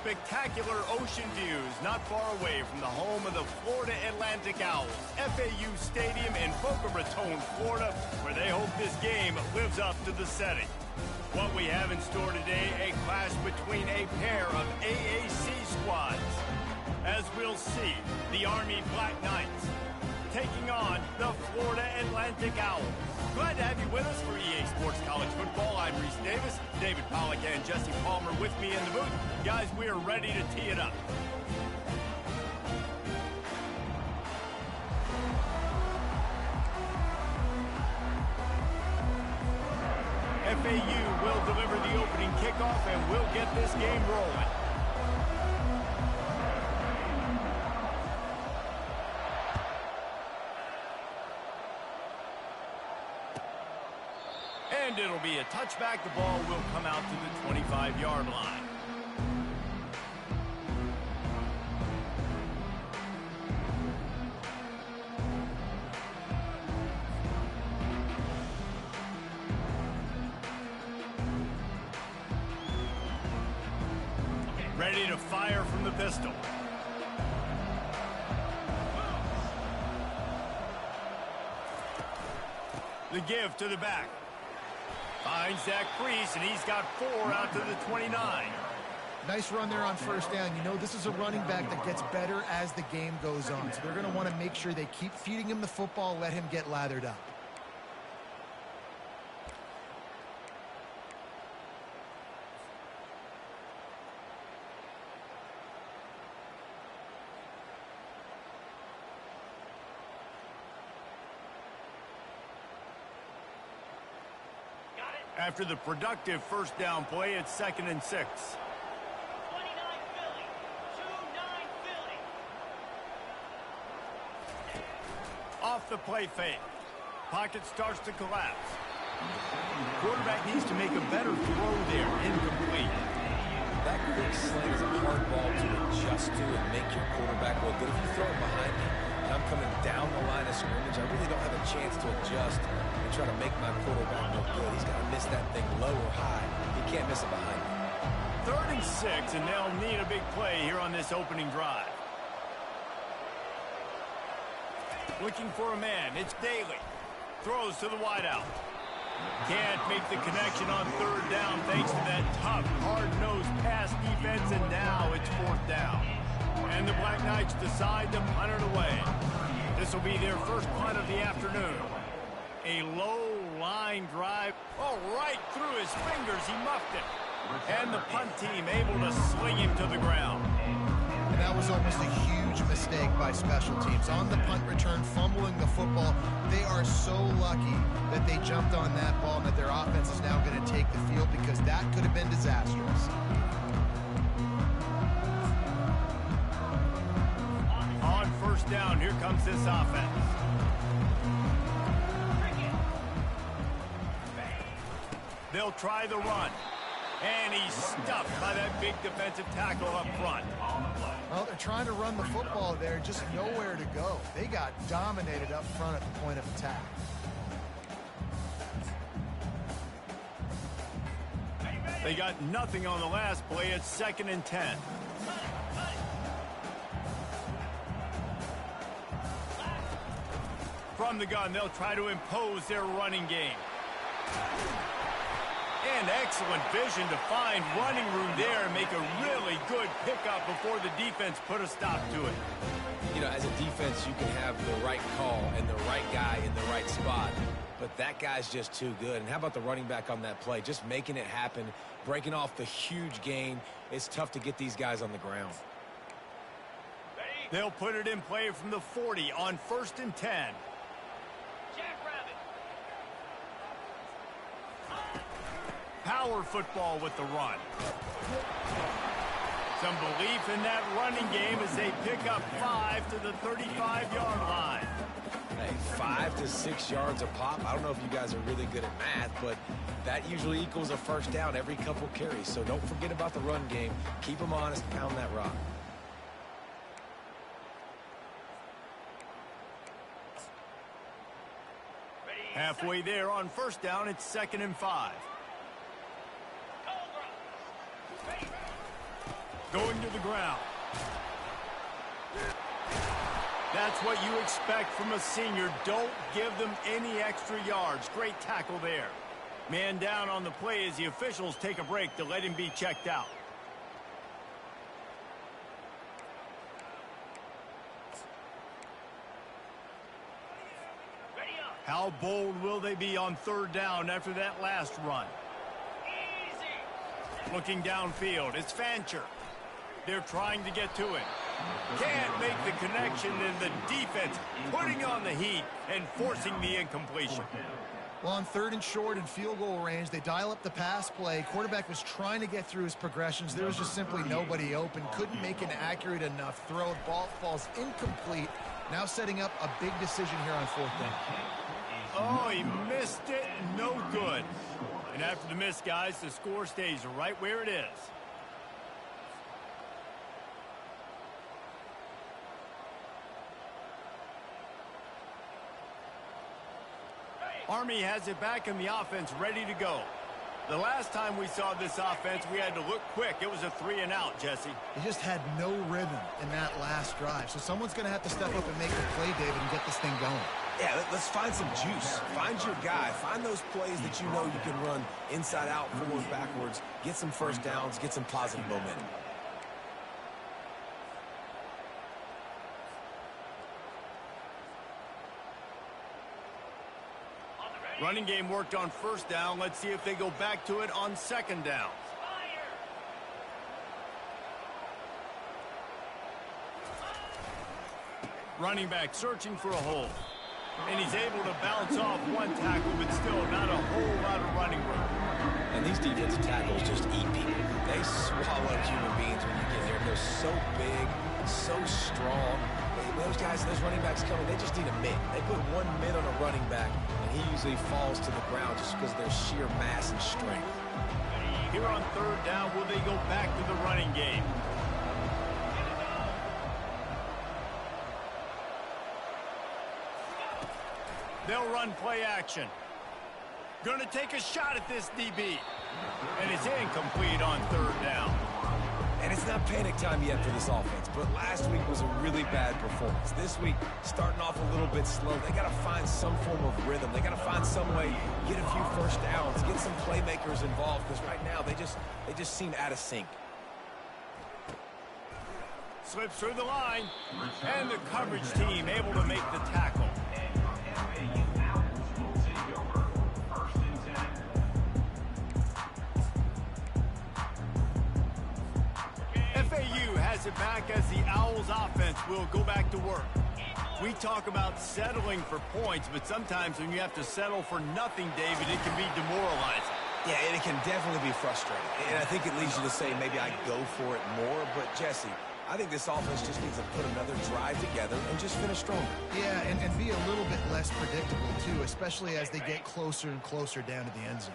Spectacular ocean views not far away from the home of the Florida Atlantic Owls, FAU Stadium in Boca Raton, Florida, where they hope this game lives up to the setting. What we have in store today, a clash between a pair of AAC squads. As we'll see, the Army Black Knights taking on the Florida Atlantic Owls. Glad to have you with us for EA Sports College Football. I'm Reese Davis, David Pollack and Jesse Palmer with me in the booth. Guys, we are ready to tee it up. FAU will deliver the opening kickoff and we'll get this game rolling. And it'll be a touchback. The ball will come out to the 25-yard line. Ready to fire from the pistol. The give to the back. Finds that crease, and he's got 4 out to the 29. Nice run there on first down. You know, this is a running back that gets better as the game goes on. So they're going to want to make sure they keep feeding him the football, let him get lathered up. After the productive first down play, it's 2nd and 6. 29 Philly. 2-9 Philly. Off the play fake. Pocket starts to collapse. Quarterback needs to make a better throw there. Incomplete. That quick slant is a hard ball to adjust to and make your quarterback look good. If you throw it behind me and I'm coming down the line of scrimmage, I really don't have a chance to adjust and try to make my quarterback look good. He's got to miss that thing low or high. He can't miss it behind me. 3rd and 6, and they'll need a big play here on this opening drive. Looking for a man. It's Daly. Throws to the wideout. Can't make the connection on 3rd down thanks to that tough, hard-nosed pass defense, and now it's 4th down. And the Black Knights decide to punt it away. This will be their first punt of the afternoon. A low line drive. Oh, right through his fingers. He muffed it. And the punt team able to sling him to the ground. And that was almost a huge mistake by special teams. On the punt return, fumbling the football. They are so lucky that they jumped on that ball and that their offense is now going to take the field because that could have been disastrous. On first down, here comes this offense. They'll try the run. And he's stuffed by that big defensive tackle up front. Well, they're trying to run the football there, just nowhere to go. They got dominated up front at the point of attack. They got nothing on the last play. It's 2nd and 10. From the gun, they'll try to impose their running game. And excellent vision to find running room there and make a really good pickup before the defense put a stop to it. You know, as a defense, you can have the right call and the right guy in the right spot, but that guy's just too good. And how about the running back on that play? Just making it happen, breaking off the huge gain. It's tough to get these guys on the ground. They'll put it in play from the 40 on 1st and 10. Power football with the run. Some belief in that running game as they pick up 5 to the 35-yard line. Hey, 5 to 6 yards a pop. I don't know if you guys are really good at math, but that usually equals a first down every couple carries. So don't forget about the run game. Keep them honest, pound that rock. Halfway there on first down, it's 2nd and 5. Going to the ground. That's what you expect from a senior. Don't give them any extra yards. Great tackle there. Man down on the play as the officials take a break to let him be checked out. Ready up. How bold will they be on third down after that last run? Easy. Looking downfield, it's Fancher. They're trying to get to him. Can't make the connection, and the defense putting on the heat and forcing the incompletion. Well, on 3rd and short and field goal range, they dial up the pass play. Quarterback was trying to get through his progressions. There was just simply nobody open. Couldn't make an accurate enough throw. Ball falls incomplete. Now setting up a big decision here on 4th down. Oh, he missed it. No good. And after the miss, guys, the score stays right where it is. Army has it back in the offense ready to go. The last time we saw this offense, we had to look quick. It was a 3-and-out, Jesse. They just had no rhythm in that last drive. So someone's going to have to step up and make the play, David, and get this thing going. Yeah, let's find some juice. Find your guy. Find those plays that you know you can run inside out, forward, backwards. Get some first downs. Get some positive momentum. Running game worked on 1st down. Let's see if they go back to it on 2nd down. Fire. Running back searching for a hole. And he's able to bounce off one tackle, but still not a whole lot of running room. And these defensive tackles just eat people. They swallow human beings when you get there. They're so big, so strong. Those guys, those running backs coming, they just need a mitt. They put 1 mitt on a running back, and he usually falls to the ground just because of their sheer mass and strength. Here on 3rd down, will they go back to the running game? They'll run play action. Gonna take a shot at this DB. And it's incomplete on 3rd down. And it's not panic time yet for this offense, but last week was a really bad performance. This week, starting off a little bit slow. They got to find some form of rhythm. They got to find some way, get a few first downs, get some playmakers involved, because right now they just seem out of sync. Slips through the line, and the coverage team able to make the tackle. FAU has it back as the Owls offense will go back to work. We talk about settling for points, but sometimes when you have to settle for nothing, David, it can be demoralizing. Yeah, and it can definitely be frustrating. And I think it leads you to say maybe I go for it more. But, Jesse, I think this offense just needs to put another drive together and just finish stronger. Yeah, and be a little bit less predictable, too, especially as they get closer and closer down to the end zone.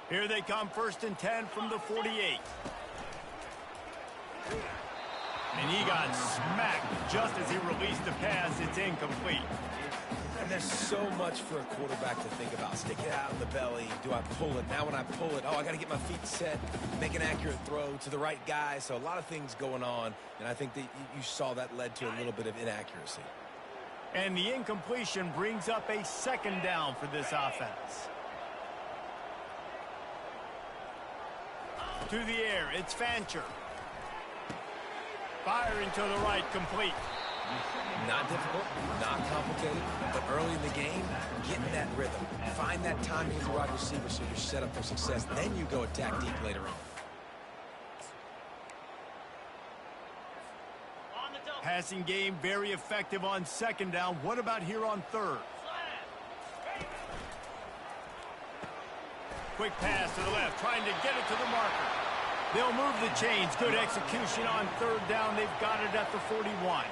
Here they come, 1st and 10 from the 48. And he got smacked just as he released the pass. It's incomplete. And there's so much for a quarterback to think about. Stick it out in the belly. Do I pull it? Now when I pull it, I got to get my feet set, make an accurate throw to the right guy. So a lot of things going on, and I think that you saw that led to a little bit of inaccuracy. And the incompletion brings up a 2nd down for this offense. To the air, it's Fancher. Firing to the right, complete. Not difficult, not complicated, but early in the game, getting that rhythm. Find that timing with the wide receiver so you're set up for success. Then you go attack deep later on. Passing game very effective on 2nd down. What about here on 3rd? Quick pass to the left, trying to get it to the marker. They'll move the chains. Good execution on 3rd down. They've got it at the 41.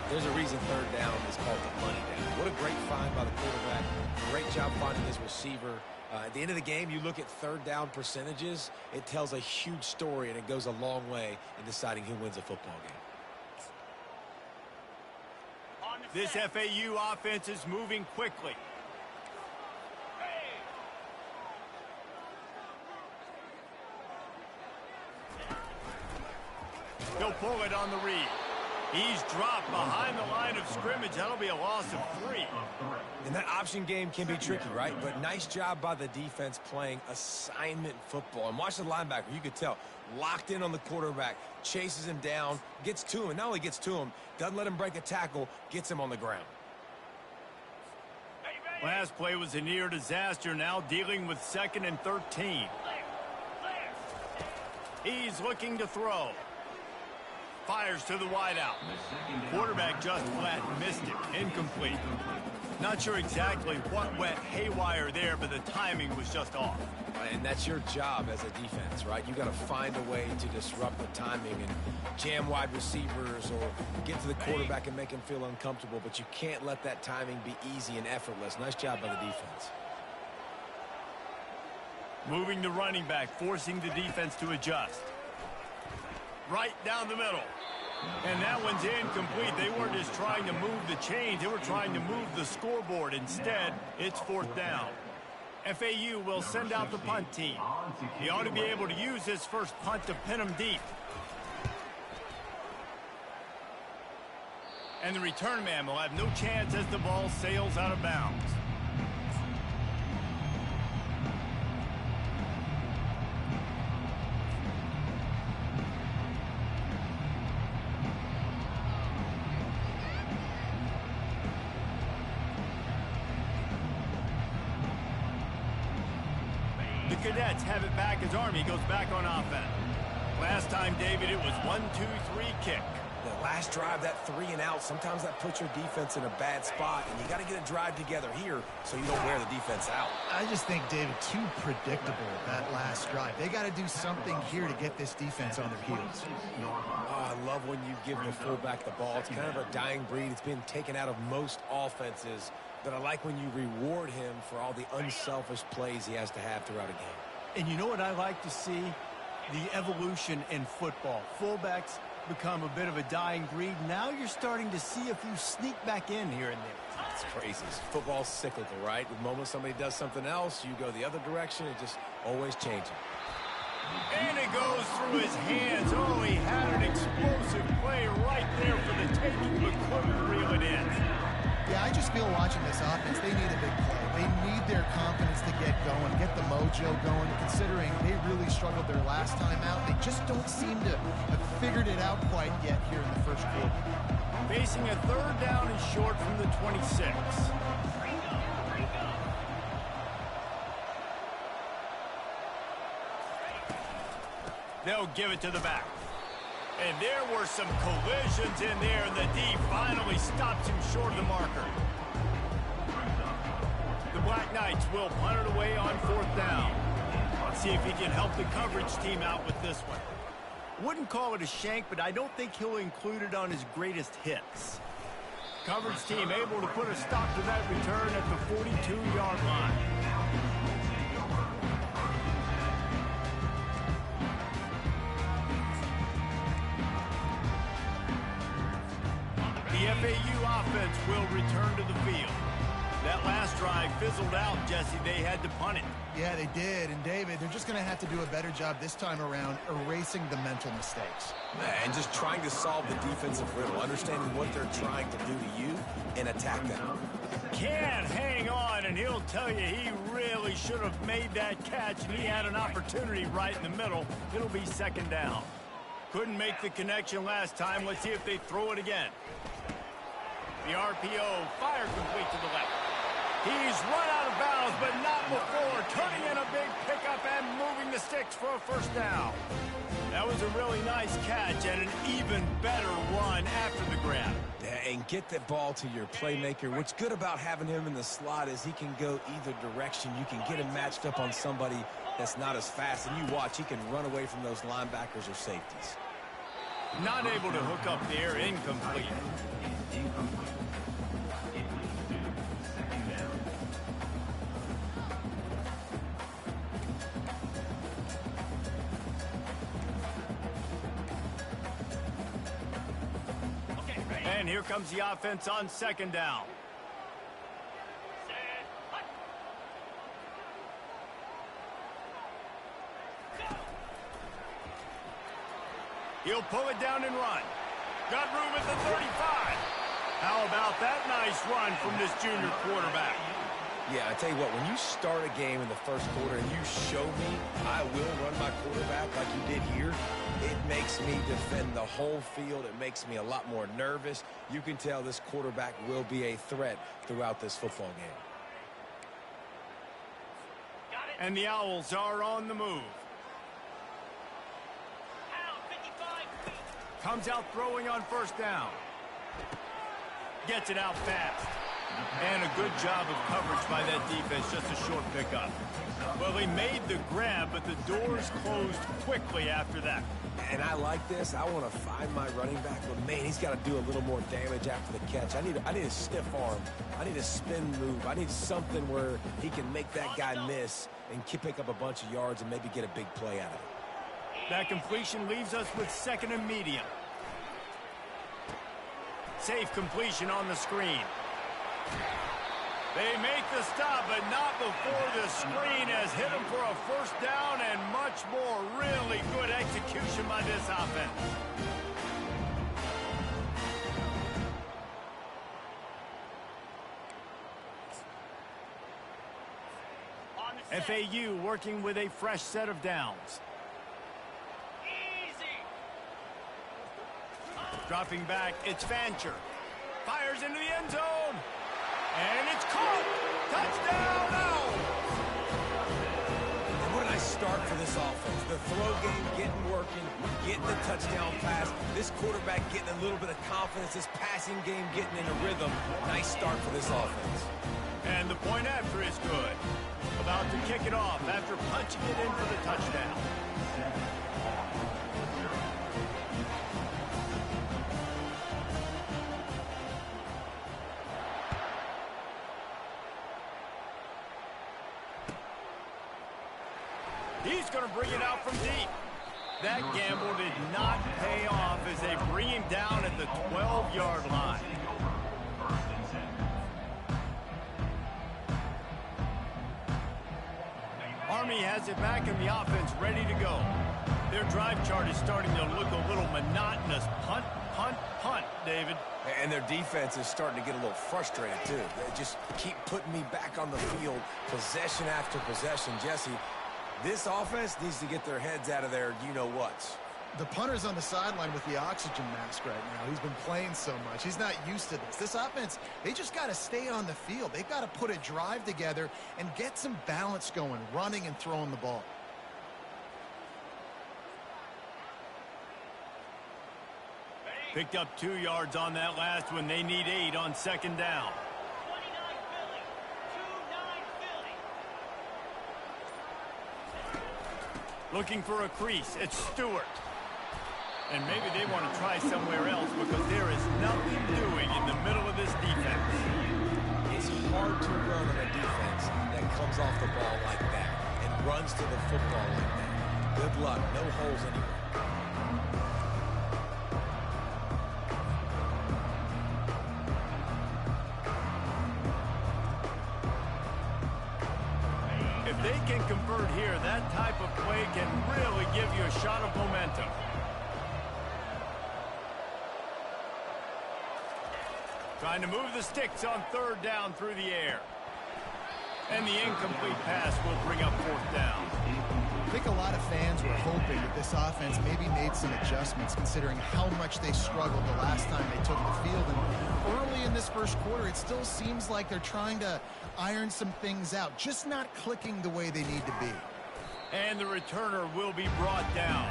There's a reason 3rd down is called the money down. What a great find by the quarterback. Great job finding his receiver. At the end of the game, you look at 3rd down percentages. It tells a huge story, and it goes a long way in deciding who wins a football game. This FAU offense is moving quickly. He'll pull it on the read. He's dropped behind the line of scrimmage. That'll be a loss of 3. And that option game can be tricky, right? But nice job by the defense playing assignment football. And watch the linebacker. You could tell. Locked in on the quarterback. Chases him down. Gets to him. And not only gets to him, doesn't let him break a tackle. Gets him on the ground. Last play was a near disaster. Now dealing with 2nd and 13. He's looking to throw. Fires to the wideout. Quarterback just flat missed it. Incomplete. Not sure exactly what went haywire there, but the timing was just off. And that's your job as a defense, right? You got to find a way to disrupt the timing and jam wide receivers or get to the quarterback and make him feel uncomfortable, but you can't let that timing be easy and effortless. Nice job by the defense. Moving the running back, forcing the defense to adjust. Right down the middle. And that one's incomplete. They weren't just trying to move the chains. They were trying to move the scoreboard. Instead, it's 4th down. FAU will send out the punt team. He ought to be able to use this first punt to pin him deep. And the return man will have no chance as the ball sails out of bounds. The Cadets have it back as Army goes back on offense. Last time, David, it was 1-2-3 kick. The last drive, that 3 and out, sometimes that puts your defense in a bad spot, and you got to get a drive together here so you don't wear the defense out. I just think, David, too predictable that last drive. They got to do something here to get this defense on their heels. Oh, I love when you give the fullback the ball. It's kind of a dying breed. It's been taken out of most offenses. But I like when you reward him for all the unselfish plays he has to have throughout a game. And you know what I like to see? The evolution in football. Fullbacks become a bit of a dying breed. Now you're starting to see a few sneak back in here and there. It's crazy. Football's cyclical, right? The moment somebody does something else, you go the other direction. It just always changing. And it goes through his hands. Oh, he had an explosive play right there for the taking, but couldn't reel it in. Yeah, I just feel watching this offense, they need a big play. They need their confidence to get going, get the mojo going, considering they really struggled their last time out. They just don't seem to have figured it out quite yet here in the first quarter. Facing a 3rd down and short from the 26. They'll give it to the back. And there were some collisions in there, and the D finally stops him short of the marker. The Black Knights will punt it away on 4th down. Let's see if he can help the coverage team out with this one. Wouldn't call it a shank, but I don't think he'll include it on his greatest hits. Coverage team able to put a stop to that return at the 42-yard line. The FAU offense will return to the field. That last drive fizzled out, Jesse. They had to punt it. Yeah, they did. And, David, they're just going to have to do a better job this time around erasing the mental mistakes. And just trying to solve the defensive riddle, understanding what they're trying to do to you and attack them. Can't hang on, and he'll tell you he really should have made that catch, and he had an opportunity right in the middle. It'll be 2nd down. Couldn't make the connection last time. Let's see if they throw it again. The RPO fire complete to the left. He's run out of bounds, but not before. Turning in a big pickup and moving the sticks for a 1st down. That was a really nice catch and an even better run after the grab. Yeah, and get that ball to your playmaker. What's good about having him in the slot is he can go either direction. You can get him matched up on somebody that's not as fast, and you watch, he can run away from those linebackers or safeties. Not able to hook up there, incomplete. And here comes the offense on 2nd down. He'll pull it down and run. Got room at the 35. How about that nice run from this junior quarterback? Yeah, I tell you what, when you start a game in the first quarter and you show me I will run my quarterback like you did here, it makes me defend the whole field. It makes me a lot more nervous. You can tell this quarterback will be a threat throughout this football game. And the Owls are on the move. Comes out throwing on first down. Gets it out fast. And a good job of coverage by that defense, just a short pickup. Well, he made the grab, but the doors closed quickly after that. And I like this. I want to find my running back, but, man, he's got to do a little more damage after the catch. I need a stiff arm. I need a spin move. I need something where he can make that guy miss and pick up a bunch of yards and maybe get a big play out of it. That completion leaves us with second and medium. Safe completion on the screen. They make the stop, but not before the screen has hit them for a first down and much more. Really good execution by this offense. FAU working with a fresh set of downs. Dropping back, it's Fancher. Fires into the end zone. And it's caught. Touchdown Owls. And what a nice start for this offense. The throw game getting working, getting the touchdown pass. This quarterback getting a little bit of confidence. This passing game getting in a rhythm. Nice start for this offense. And the point after is good. About to kick it off after punching it in for the touchdown. He's going to bring it out from deep. That gamble did not pay off as they bring him down at the 12-yard line. Army has it back in the offense, ready to go. Their drive chart is starting to look a little monotonous. Punt, punt, punt, David. And their defense is starting to get a little frustrated, too. They just keep putting me back on the field, possession after possession. Jesse, this offense needs to get their heads out of their you-know-whats. The punter's on the sideline with the oxygen mask right now. He's been playing so much. He's not used to this. This offense, they just got to stay on the field. They've got to put a drive together and get some balance going, running and throwing the ball. Picked up 2 yards on that last one. They need 8 on second down. 29 Philly. 2-9 Philly. Looking for a crease. It's Stewart. And maybe they want to try somewhere else because there is nothing doing in the middle of this defense. It's hard to run on a defense that comes off the ball like that and runs to the football like that. Good luck. No holes anywhere. If they can convert here, that type of play can really give you a shot of momentum. Trying to move the sticks on third down through the air. And the incomplete pass will bring up fourth down. I think a lot of fans were hoping that this offense maybe made some adjustments considering how much they struggled the last time they took the field. And early in this first quarter, it still seems like they're trying to iron some things out, just not clicking the way they need to be. And the returner will be brought down.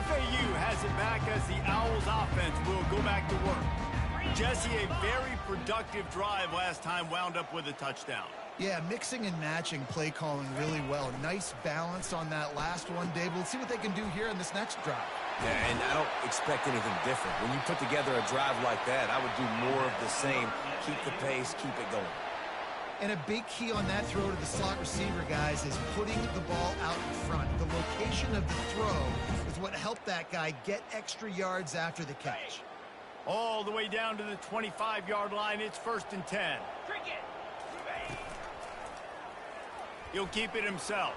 FAU has it back as the Owls offense will go back to work. Jesse, a very productive drive last time wound up with a touchdown. Yeah, mixing and matching play calling really well. Nice balance on that last one, Dave. Let's see what they can do here in this next drive. Yeah, and I don't expect anything different. When you put together a drive like that, I would do more of the same. Keep the pace, keep it going. And a big key on that throw to the slot receiver, guys, is putting the ball out in front. The location of the throw is what helped that guy get extra yards after the catch. All the way down to the 25-yard line. It's 1st and 10. He'll keep it himself.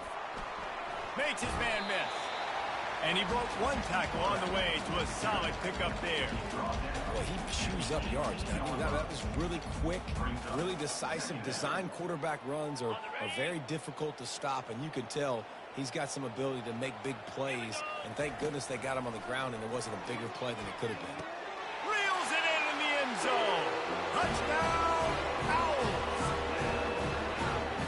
Makes his man miss. And he broke one tackle on the way to a solid pickup there. Well, he chews up yards. Now, I mean, that was really quick, really decisive. Design quarterback runs are very difficult to stop, and you can tell he's got some ability to make big plays. And thank goodness they got him on the ground, and it wasn't a bigger play than it could have been. Reels it in the end zone. Touchdown, Owls.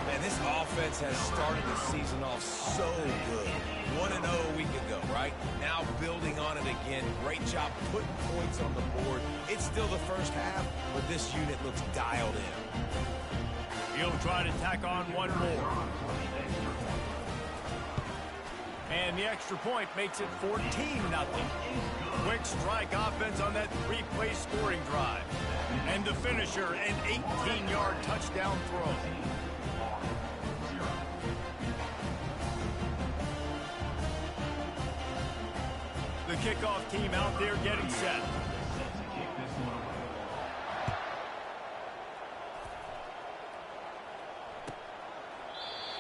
Man, this offense has started the season off so good. 1-0 a week ago, right? Now building on it again. Great job putting points on the board. It's still the first half, but this unit looks dialed in. He'll try to tack on one more. And the extra point makes it 14-0. Quick strike offense on that 3-play scoring drive. And the finisher, an 18-yard touchdown throw. The kickoff team out there getting set.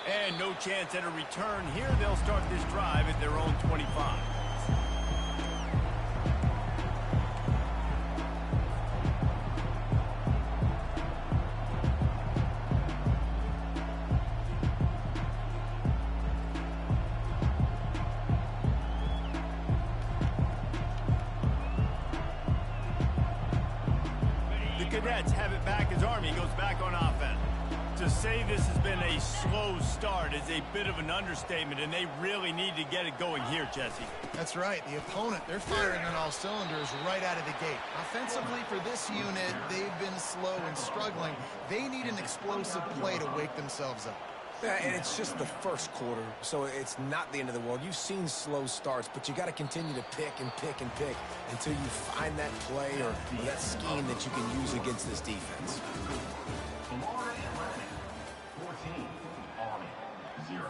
And no chance at a return here. They'll start this drive at their own 25. Cadets have it back as Army goes back on offense. To say this has been a slow start is a bit of an understatement, and they really need to get it going here, Jesse. That's right. The opponent, they're firing on all cylinders right out of the gate. Offensively for this unit, they've been slow and struggling. They need an explosive play to wake themselves up. Yeah, and it's just the first quarter, so it's not the end of the world. You've seen slow starts, but you got to continue to pick and pick and pick until you find that play or that scheme that you can use against this defense. Florida Atlantic, 14, Army, 0.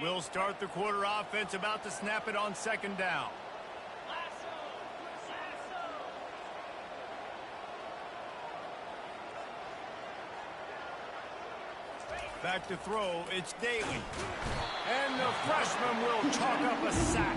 We'll start the quarter offense, about to snap it on 2nd down. Back to throw, it's Daly. And the freshman will chalk up a sack.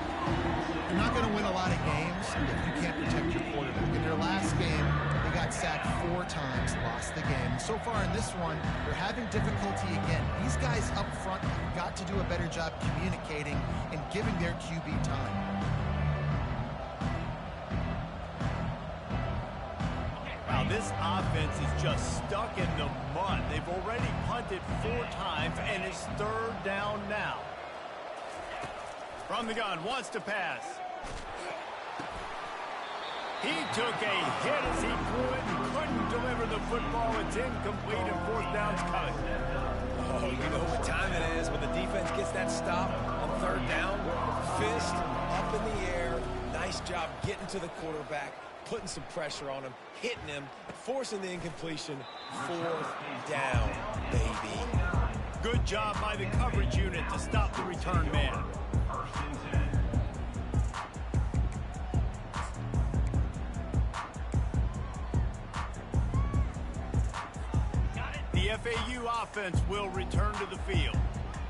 You're not going to win a lot of games if you can't protect your quarterback. In their last game, they got sacked 4 times, lost the game. So far in this one, they're having difficulty again. These guys up front have got to do a better job communicating and giving their QB time. Wow, this offense is just stuck in the mud. They've already punted 4 times, and it's 3rd down now. From the gun, wants to pass. He took a hit as he threw it and couldn't deliver the football. It's incomplete and 4th down's coming. Oh, you know what time it is when the defense gets that stop on 3rd down. Fist up in the air. Nice job getting to the quarterback, putting some pressure on him, hitting him, forcing the incompletion. 4th down, baby. Good job by the coverage unit to stop the return man. The FAU offense will return to the field.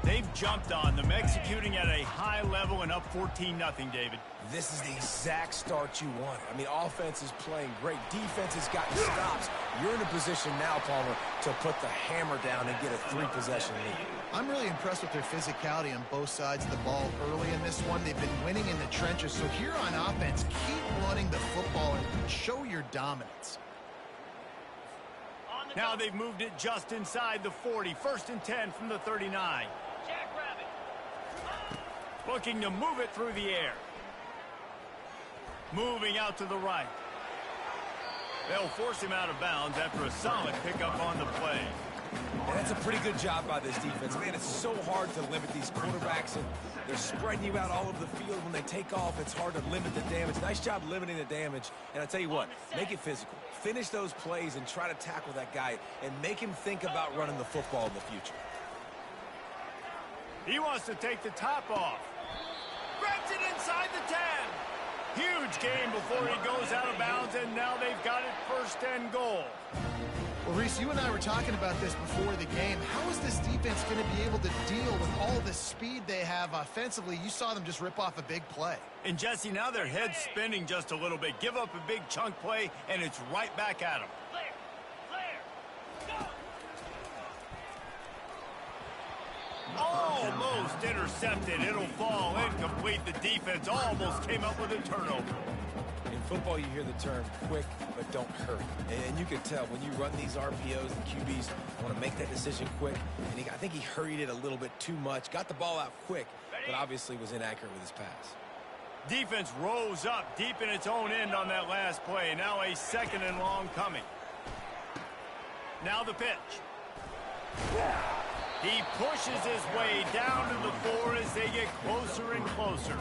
They've jumped on them, executing at a high level and up 14-0, David. This is the exact start you want. I mean, offense is playing great. Defense has gotten stops. You're in a position now, Palmer, to put the hammer down and get a 3-possession lead. I'm really impressed with their physicality on both sides of the ball early in this one. They've been winning in the trenches. So here on offense, keep running the football and show your dominance. Now they've moved it just inside the 40. 1st and 10 from the 39. Looking to move it through the air. Moving out to the right. They'll force him out of bounds after a solid pickup on the play. And that's a pretty good job by this defense. Man, it's so hard to limit these quarterbacks, and they're spreading you out all over the field. When they take off, it's hard to limit the damage. Nice job limiting the damage. And I tell you what, make it physical. Finish those plays and try to tackle that guy and make him think about running the football in the future. He wants to take the top off. Grabs it inside the 10. Huge gain before he goes out of bounds, and now they've got it 1st and goal. Well, Reese, you and I were talking about this before the game. How is this defense going to be able to deal with all the speed they have offensively? You saw them just rip off a big play. And Jesse, now their head's spinning just a little bit. Give up a big chunk play, and it's right back at them. Almost intercepted. It'll fall incomplete. The defense almost came up with a turnover. In football, you hear the term quick, but don't hurry. And you can tell when you run these RPOs, the QBs want to make that decision quick. And I think he hurried it a little bit too much. Got the ball out quick, but obviously was inaccurate with his pass. Defense rose up deep in its own end on that last play. Now a 2nd and long coming. Now the pitch. He pushes his way down to the 4 as they get closer and closer.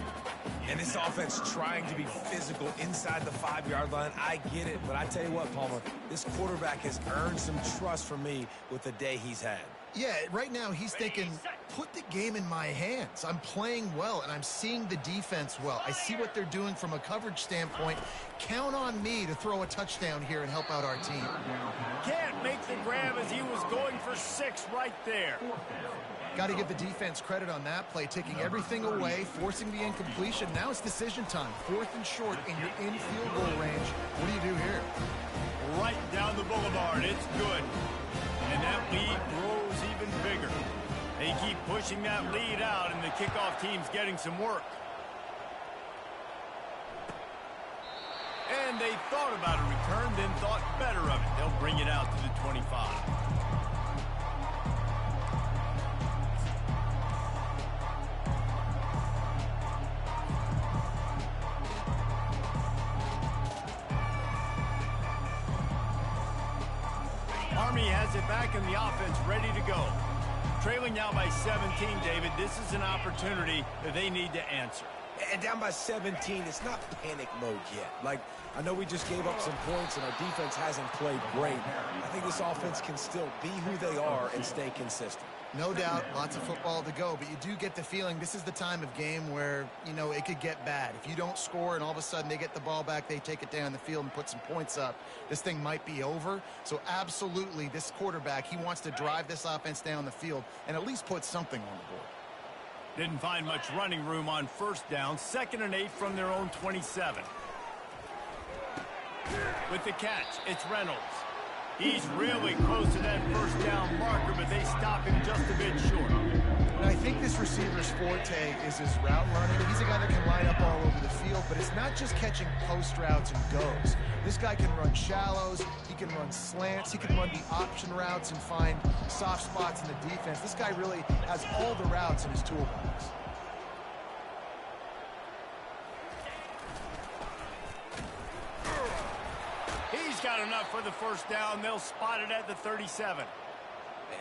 And this offense trying to be physical inside the 5-yard line. I get it, but I tell you what, Palmer, this quarterback has earned some trust from me with the day he's had. Yeah, right now he's thinking, put the game in my hands. I'm playing well, and I'm seeing the defense well. I see what they're doing from a coverage standpoint. Count on me to throw a touchdown here and help out our team. Can't make the grab as he was going for 6 right there. Got to give the defense credit on that play, taking everything away, forcing the incompletion. Now it's decision time. 4th and short, and you're in field goal range. What do you do here? Right down the boulevard. It's good. And that lead grows even bigger. They keep pushing that lead out, and the kickoff team's getting some work. And they thought about a return, then thought better of it. They'll bring it out to the 25. Army has it back, and the offense ready to go. Trailing now by 17, David. This is an opportunity that they need to answer. And down by 17, it's not panic mode yet. Like, I know we just gave up some points, and our defense hasn't played great. I think this offense can still be who they are and stay consistent. No doubt, lots of football to go, but you do get the feeling this is the time of game where, you know, it could get bad. If you don't score and all of a sudden they get the ball back, they take it down the field and put some points up, this thing might be over. So absolutely, this quarterback, he wants to drive this offense down the field and at least put something on the board. Didn't find much running room on 1st down. 2nd and 8 from their own 27. With the catch, it's Reynolds. He's really close to that 1st down marker, but they stop him just a bit short. And I think this receiver's forte is his route running. He's a guy that can line up all over the field, but it's not just catching post routes and goes. This guy can run shallows, he can run slants, he can run the option routes and find soft spots in the defense. This guy really has all the routes in his toolbox. He's got enough for the 1st down. They'll spot it at the 37.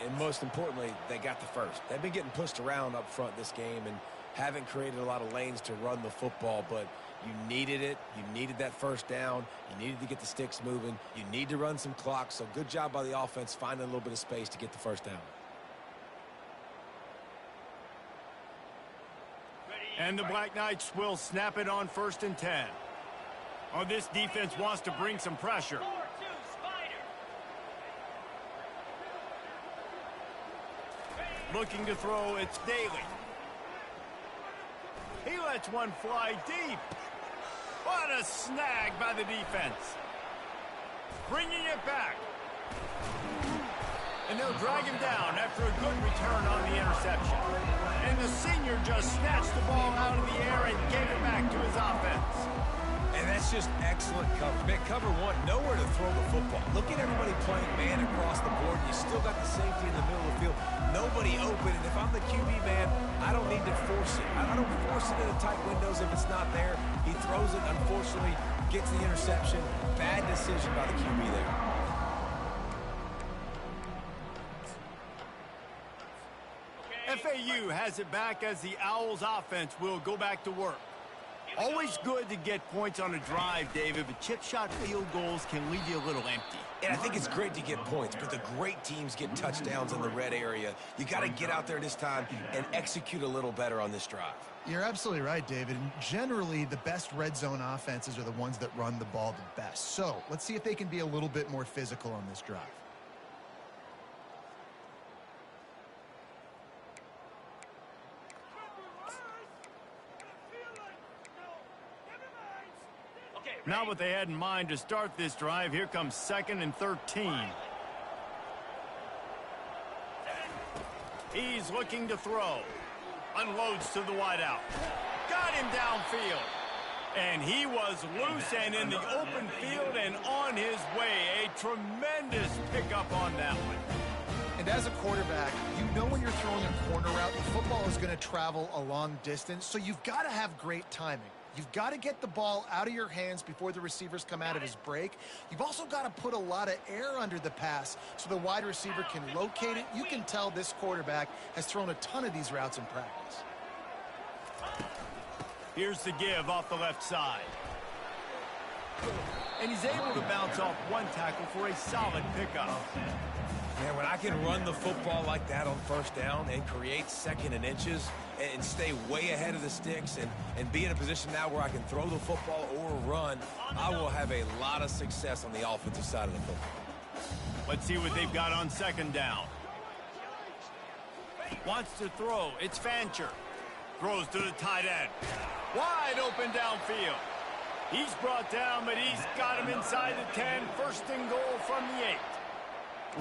And most importantly, they got the 1st. They've been getting pushed around up front this game and haven't created a lot of lanes to run the football, but you needed it. You needed that 1st down. You needed to get the sticks moving. You need to run some clock, so good job by the offense finding a little bit of space to get the 1st down. And the Black Knights will snap it on 1st and 10. Oh, this defense wants to bring some pressure. 4-2 Spider. Looking to throw, it's Daly. He lets one fly deep. What a snag by the defense. Bringing it back. And they'll drag him down after a good return on the interception. And the senior just snatched the ball out of the air and gave it back to his offense. And that's just excellent cover. Man, cover one, nowhere to throw the football. Look at everybody playing man across the board. You still got the safety in the middle of the field. Nobody open. And if I'm the QB, man, I don't need to force it. I don't force it into tight windows if it's not there. He throws it, unfortunately, gets the interception. Bad decision by the QB there. FAU has it back as the Owls offense will go back to work. Always good to get points on a drive, David, but chip shot field goals can leave you a little empty. And I think it's great to get points, but the great teams get touchdowns in the red area. You got to get out there this time and execute a little better on this drive. You're absolutely right, David. And generally, the best red zone offenses are the ones that run the ball the best. So let's see if they can be a little bit more physical on this drive. Not what they had in mind to start this drive. Here comes 2nd and 13. He's looking to throw. Unloads to the wideout. Got him downfield. And he was loose and in the open field and on his way. A tremendous pickup on that one. And as a quarterback, you know when you're throwing a corner route, the football is going to travel a long distance, so you've got to have great timing. You've got to get the ball out of your hands before the receivers come out of his break. You've also got to put a lot of air under the pass so the wide receiver can locate it. You can tell this quarterback has thrown a ton of these routes in practice. Here's the give off the left side. And he's able to bounce off one tackle for a solid pickup. Man, when I can run the football like that on first down and create 2nd and inches and stay way ahead of the sticks and be in a position now where I can throw the football or run, I will have a lot of success on the offensive side of the football. Let's see what they've got on 2nd down. Wants to throw. It's Fancher. Throws to the tight end. Wide open downfield. He's brought down, but he's got him inside the 10. 1st and goal from the 8.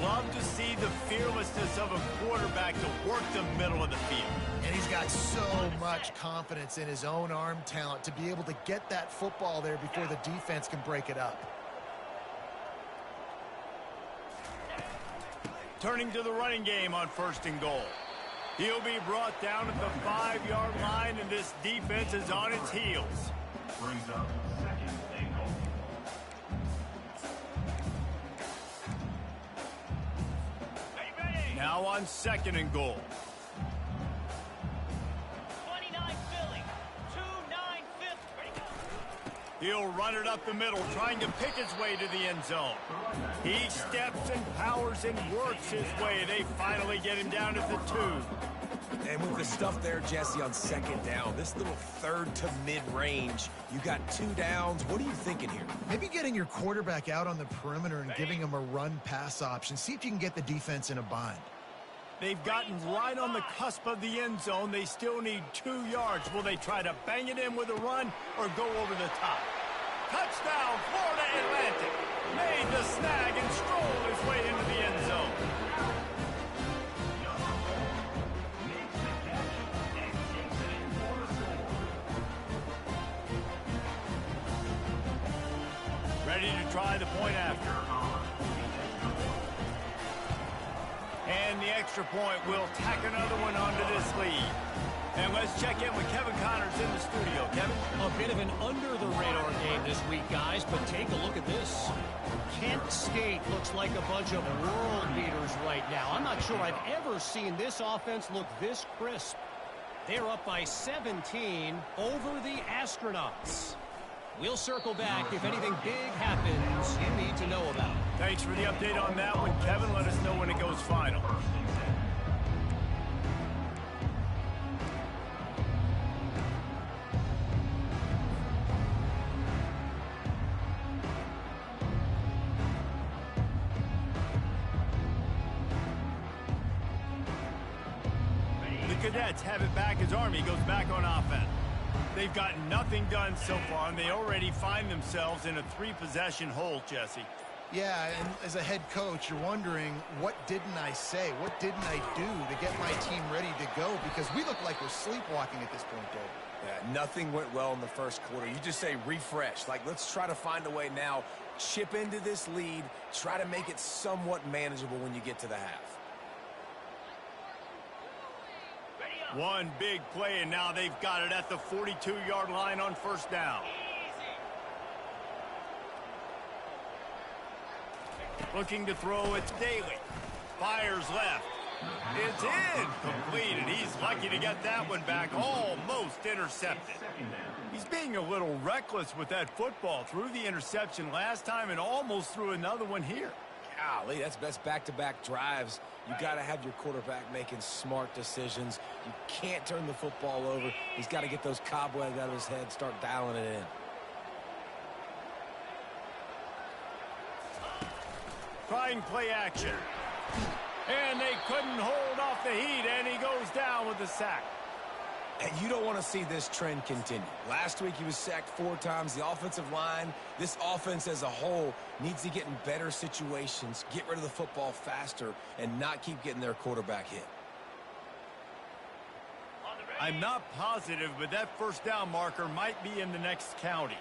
Love to see the fearlessness of a quarterback to work the middle of the field. And he's got so much confidence in his own arm talent to be able to get that football there before the defense can break it up. Turning to the running game on 1st and goal. He'll be brought down at the 5-yard line, and this defense is on its heels. Brings up 2nd and goal. Now on 2nd and goal. 29 Philly. 2-9 fifth. Ready, go. He'll run it up the middle, trying to pick his way to the end zone. He steps and powers and works his way. They finally get him down at the 2. And with the stuff there, Jesse, on 2nd down, this little 3rd to mid-range, you got 2 downs. What are you thinking here? Maybe getting your quarterback out on the perimeter and giving him a run-pass option. See if you can get the defense in a bind. They've gotten right on the cusp of the end zone. They still need 2 yards. Will they try to bang it in with a run or go over the top? Touchdown, Florida Atlantic. Made the snag and strolled his way into the end zone. Makes the catch and takes it in for the score. Ready to try the point after. And the extra point will tack another one onto this lead. And let's check in with Kevin Connors in the studio. Kevin? A bit of an under-the-radar game this week, guys, but take a look at this. Kent State looks like a bunch of world beaters right now. I'm not sure I've ever seen this offense look this crisp. They're up by 17 over the Astronauts. We'll circle back if anything big happens you need to know about. Thanks for the update on that one, Kevin. Let us know when it goes final. The Cadets have it back as Army goes back on offense. They've gotten nothing done so far, and they already find themselves in a 3-possession hole, Jesse. Yeah, and as a head coach, you're wondering, what didn't I say? What didn't I do to get my team ready to go? Because we look like we're sleepwalking at this point, Dave. Yeah, nothing went well in the 1st quarter. You just say refresh. Like, let's try to find a way now. Chip into this lead. Try to make it somewhat manageable when you get to the half. One big play, and now they've got it at the 42-yard line on 1st down. Looking to throw, it's Daly. Fires left. It's incomplete, and he's lucky to get that one back, almost intercepted. He's being a little reckless with that football. Threw the interception last time and almost threw another one here. Golly, that's best back-to-back drives. You got to have your quarterback making smart decisions. You can't turn the football over. He's got to get those cobwebs out of his head, start dialing it in. Trying play action. And they couldn't hold off the heat, and he goes down with the sack. And you don't want to see this trend continue. Last week he was sacked 4 times. The offensive line, this offense as a whole, needs to get in better situations, get rid of the football faster, and not keep getting their quarterback hit. I'm not positive, but that first down marker might be in the next county.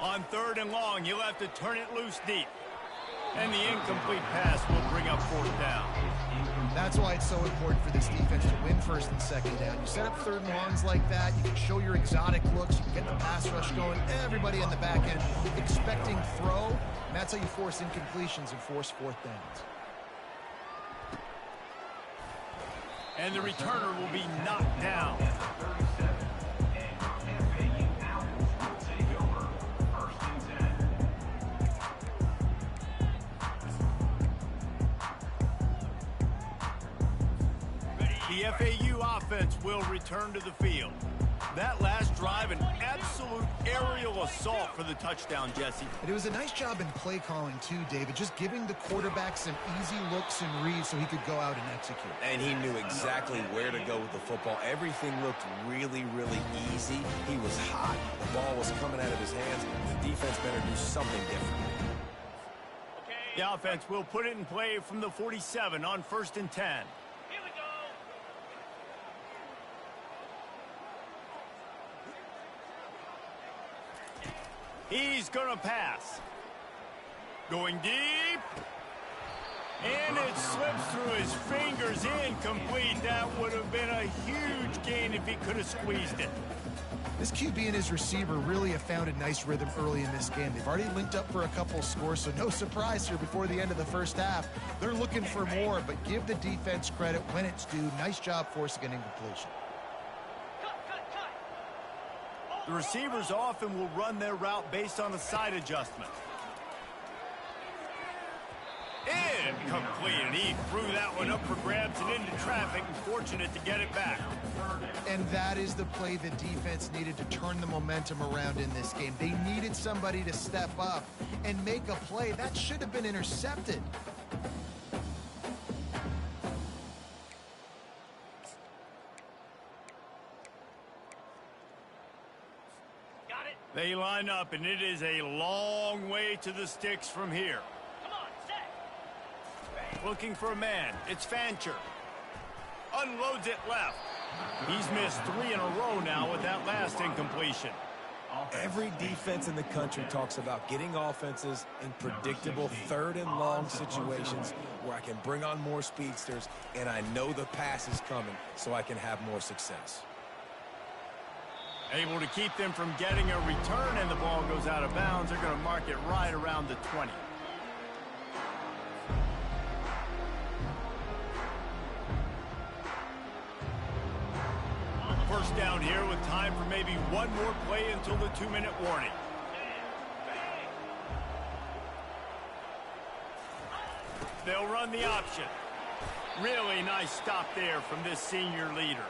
On 3rd and long, he'll have to turn it loose deep. And the incomplete pass will bring up 4th down. That's why it's so important for this defense to win 1st and 2nd down. You set up 3rd and longs like that, you can show your exotic looks, you can get the pass rush going, everybody on the back end expecting throw, and that's how you force incompletions and force 4th downs. And the returner will be knocked down. The FAU offense will return to the field. That last drive, an absolute aerial assault for the touchdown, Jesse. And it was a nice job in play calling too, David, just giving the quarterback some easy looks and reads so he could go out and execute. And he knew exactly where to go with the football. Everything looked really, really easy. He was hot. The ball was coming out of his hands. The defense better do something different. The offense will put it in play from the 47 on 1st and 10. He's going to pass. Going deep. And it slips through his fingers, incomplete. That would have been a huge gain if he could have squeezed it. This QB and his receiver really have found a nice rhythm early in this game. They've already linked up for a couple scores, so no surprise here before the end of the first half. They're looking for more, but give the defense credit when it's due. Nice job forcing an incompletion. The receivers often will run their route based on a side adjustment. Incomplete, and he threw that one up for grabs and into traffic, and fortunate to get it back. And that is the play the defense needed to turn the momentum around in this game. They needed somebody to step up and make a play. That should have been intercepted. They line up, and it is a long way to the sticks from here. Come on, set. Looking for a man. It's Fancher. Unloads it left. He's missed 3 in a row now with that last incompletion. Every defense in the country talks about getting offenses in predictable 3rd and long situations where I can bring on more speedsters, and I know the pass is coming, so I can have more success. Able to keep them from getting a return, and the ball goes out of bounds. They're going to mark it right around the 20. First down here with time for maybe one more play until the 2-minute warning. They'll run the option. Really nice stop there from this senior leader.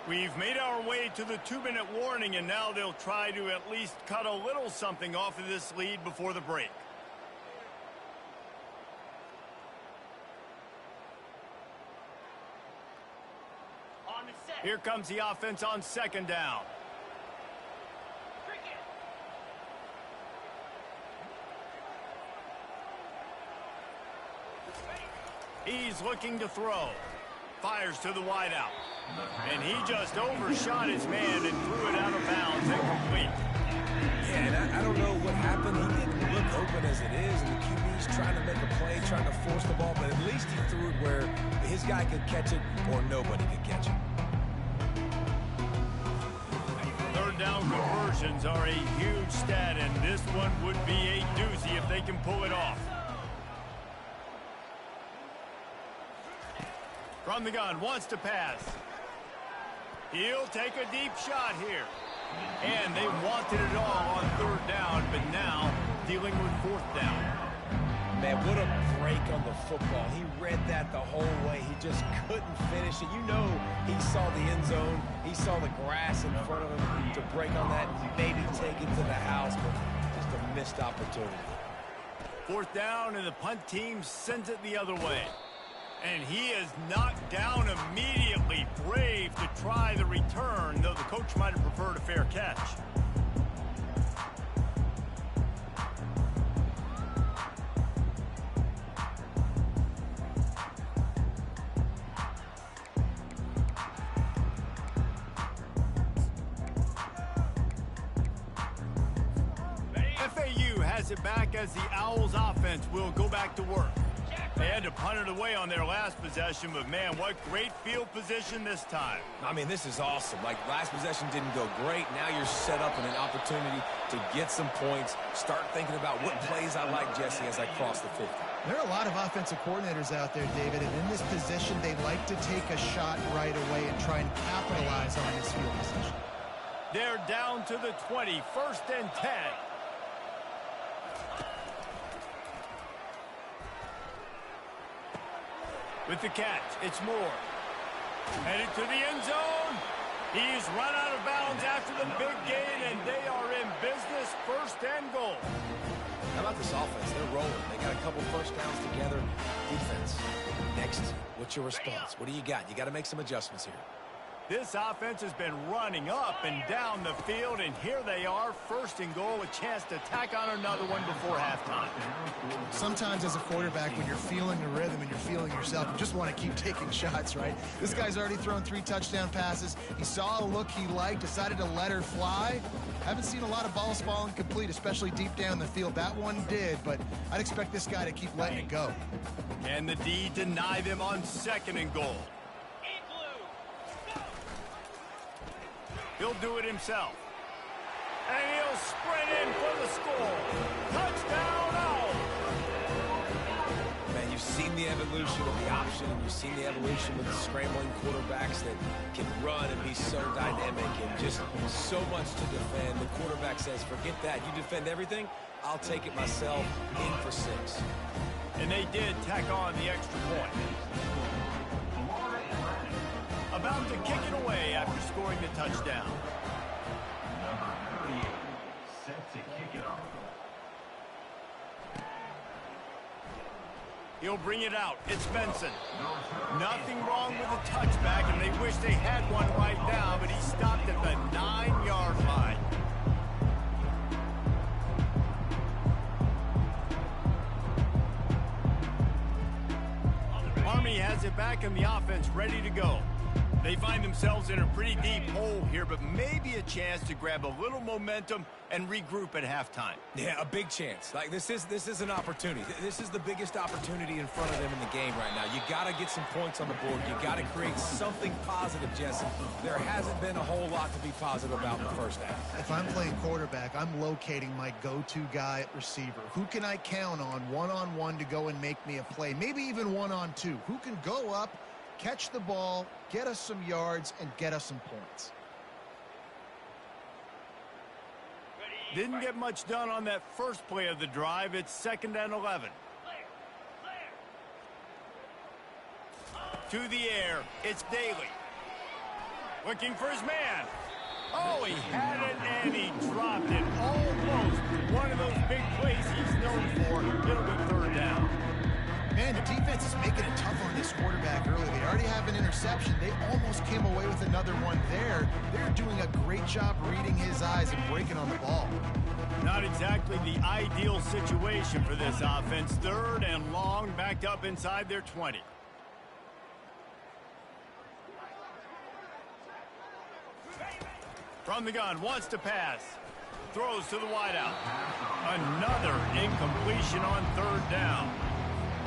We've made our way to the 2-minute warning, and now they'll try to at least cut a little something off of this lead before the break. On the set. Here comes the offense on 2nd down. Cricket. He's looking to throw. Fires to the wideout. And he just overshot his man and threw it out of bounds, incomplete. Yeah, and I don't know what happened. He didn't look open as it is, and the QB's trying to make a play, trying to force the ball, but at least he threw it where his guy could catch it or nobody could catch it. 3rd down conversions are a huge stat, and this one would be a doozy if they can pull it off. From the gun, wants to pass. He'll take a deep shot here. And they wanted it all on third down, but now dealing with fourth down. Man, what a break on the football. He read that the whole way. He just couldn't finish it. You know he saw the end zone. He saw the grass in front of him to break on that and maybe take it to the house, but just a missed opportunity. Fourth down, and the punt team sends it the other way. And he is knocked down immediately. Brave to try the return, though the coach might have preferred a fair catch. FAU has it back as the Owls offense will go back to work. They had to punt it away on their last possession, but man, what great field position this time. I mean, this is awesome. Like, last possession didn't go great. Now you're set up in an opportunity to get some points. Start thinking about what plays I like, Jesse, as I cross the 50. There are a lot of offensive coordinators out there, David, and in this position, they like to take a shot right away and try and capitalize on this field position. They're down to the 20, 1st and 10. With the catch, it's Moore. Headed to the end zone. He's run out of bounds after the big gain, and they are in business, 1st and goal. How about this offense? They're rolling. They got a couple first downs together. Defense. Next, what's your response? What do you got? You got to make some adjustments here. This offense has been running up and down the field, and here they are, 1st and goal, a chance to tack on another one before halftime. Sometimes as a quarterback, when you're feeling the rhythm and you're feeling yourself, you just want to keep taking shots, right? This guy's already thrown 3 touchdown passes. He saw a look he liked, decided to let her fly. Haven't seen a lot of balls falling complete, especially deep down the field. That one did, but I'd expect this guy to keep letting it go. Can the D deny them on 2nd and goal? He'll do it himself. And he'll sprint in for the score. Touchdown, Owls! Man, you've seen the evolution of the option, and you've seen the evolution with the scrambling quarterbacks that can run and be so dynamic and just so much to defend. The quarterback says, forget that. You defend everything, I'll take it myself, in for 6. And they did tack on the extra point. About to kick it away after scoring the touchdown. Number 38, set to kick it off. He'll bring it out. It's Benson. Nothing wrong with the touchback, and they wish they had one right now, but he stopped at the 9-yard line. Army has it back in the offense, ready to go. They find themselves in a pretty deep hole here, but maybe a chance to grab a little momentum and regroup at halftime. Yeah, a big chance. Like, this is an opportunity. This is the biggest opportunity in front of them in the game right now. You got to get some points on the board. You got to create something positive, Jesse. There hasn't been a whole lot to be positive about in the first half. If I'm playing quarterback, I'm locating my go-to guy at receiver. Who can I count on one-on-one to go and make me a play? Maybe even one-on-two. Who can go up, catch the ball, get us some yards, and get us some points? Didn't get much done on that first play of the drive. It's 2nd and 11. To the air, it's Daly. Looking for his man. Oh, he had it, and he dropped it. Almost one of those big plays he's known for. It'll be 3rd down. Man, the defense is making it tough on this quarterback early. They already have an interception. They almost came away with another one there. They're doing a great job reading his eyes and breaking on the ball. Not exactly the ideal situation for this offense. 3rd and long, backed up inside their 20. From the gun, wants to pass. Throws to the wideout. Another incompletion on 3rd down.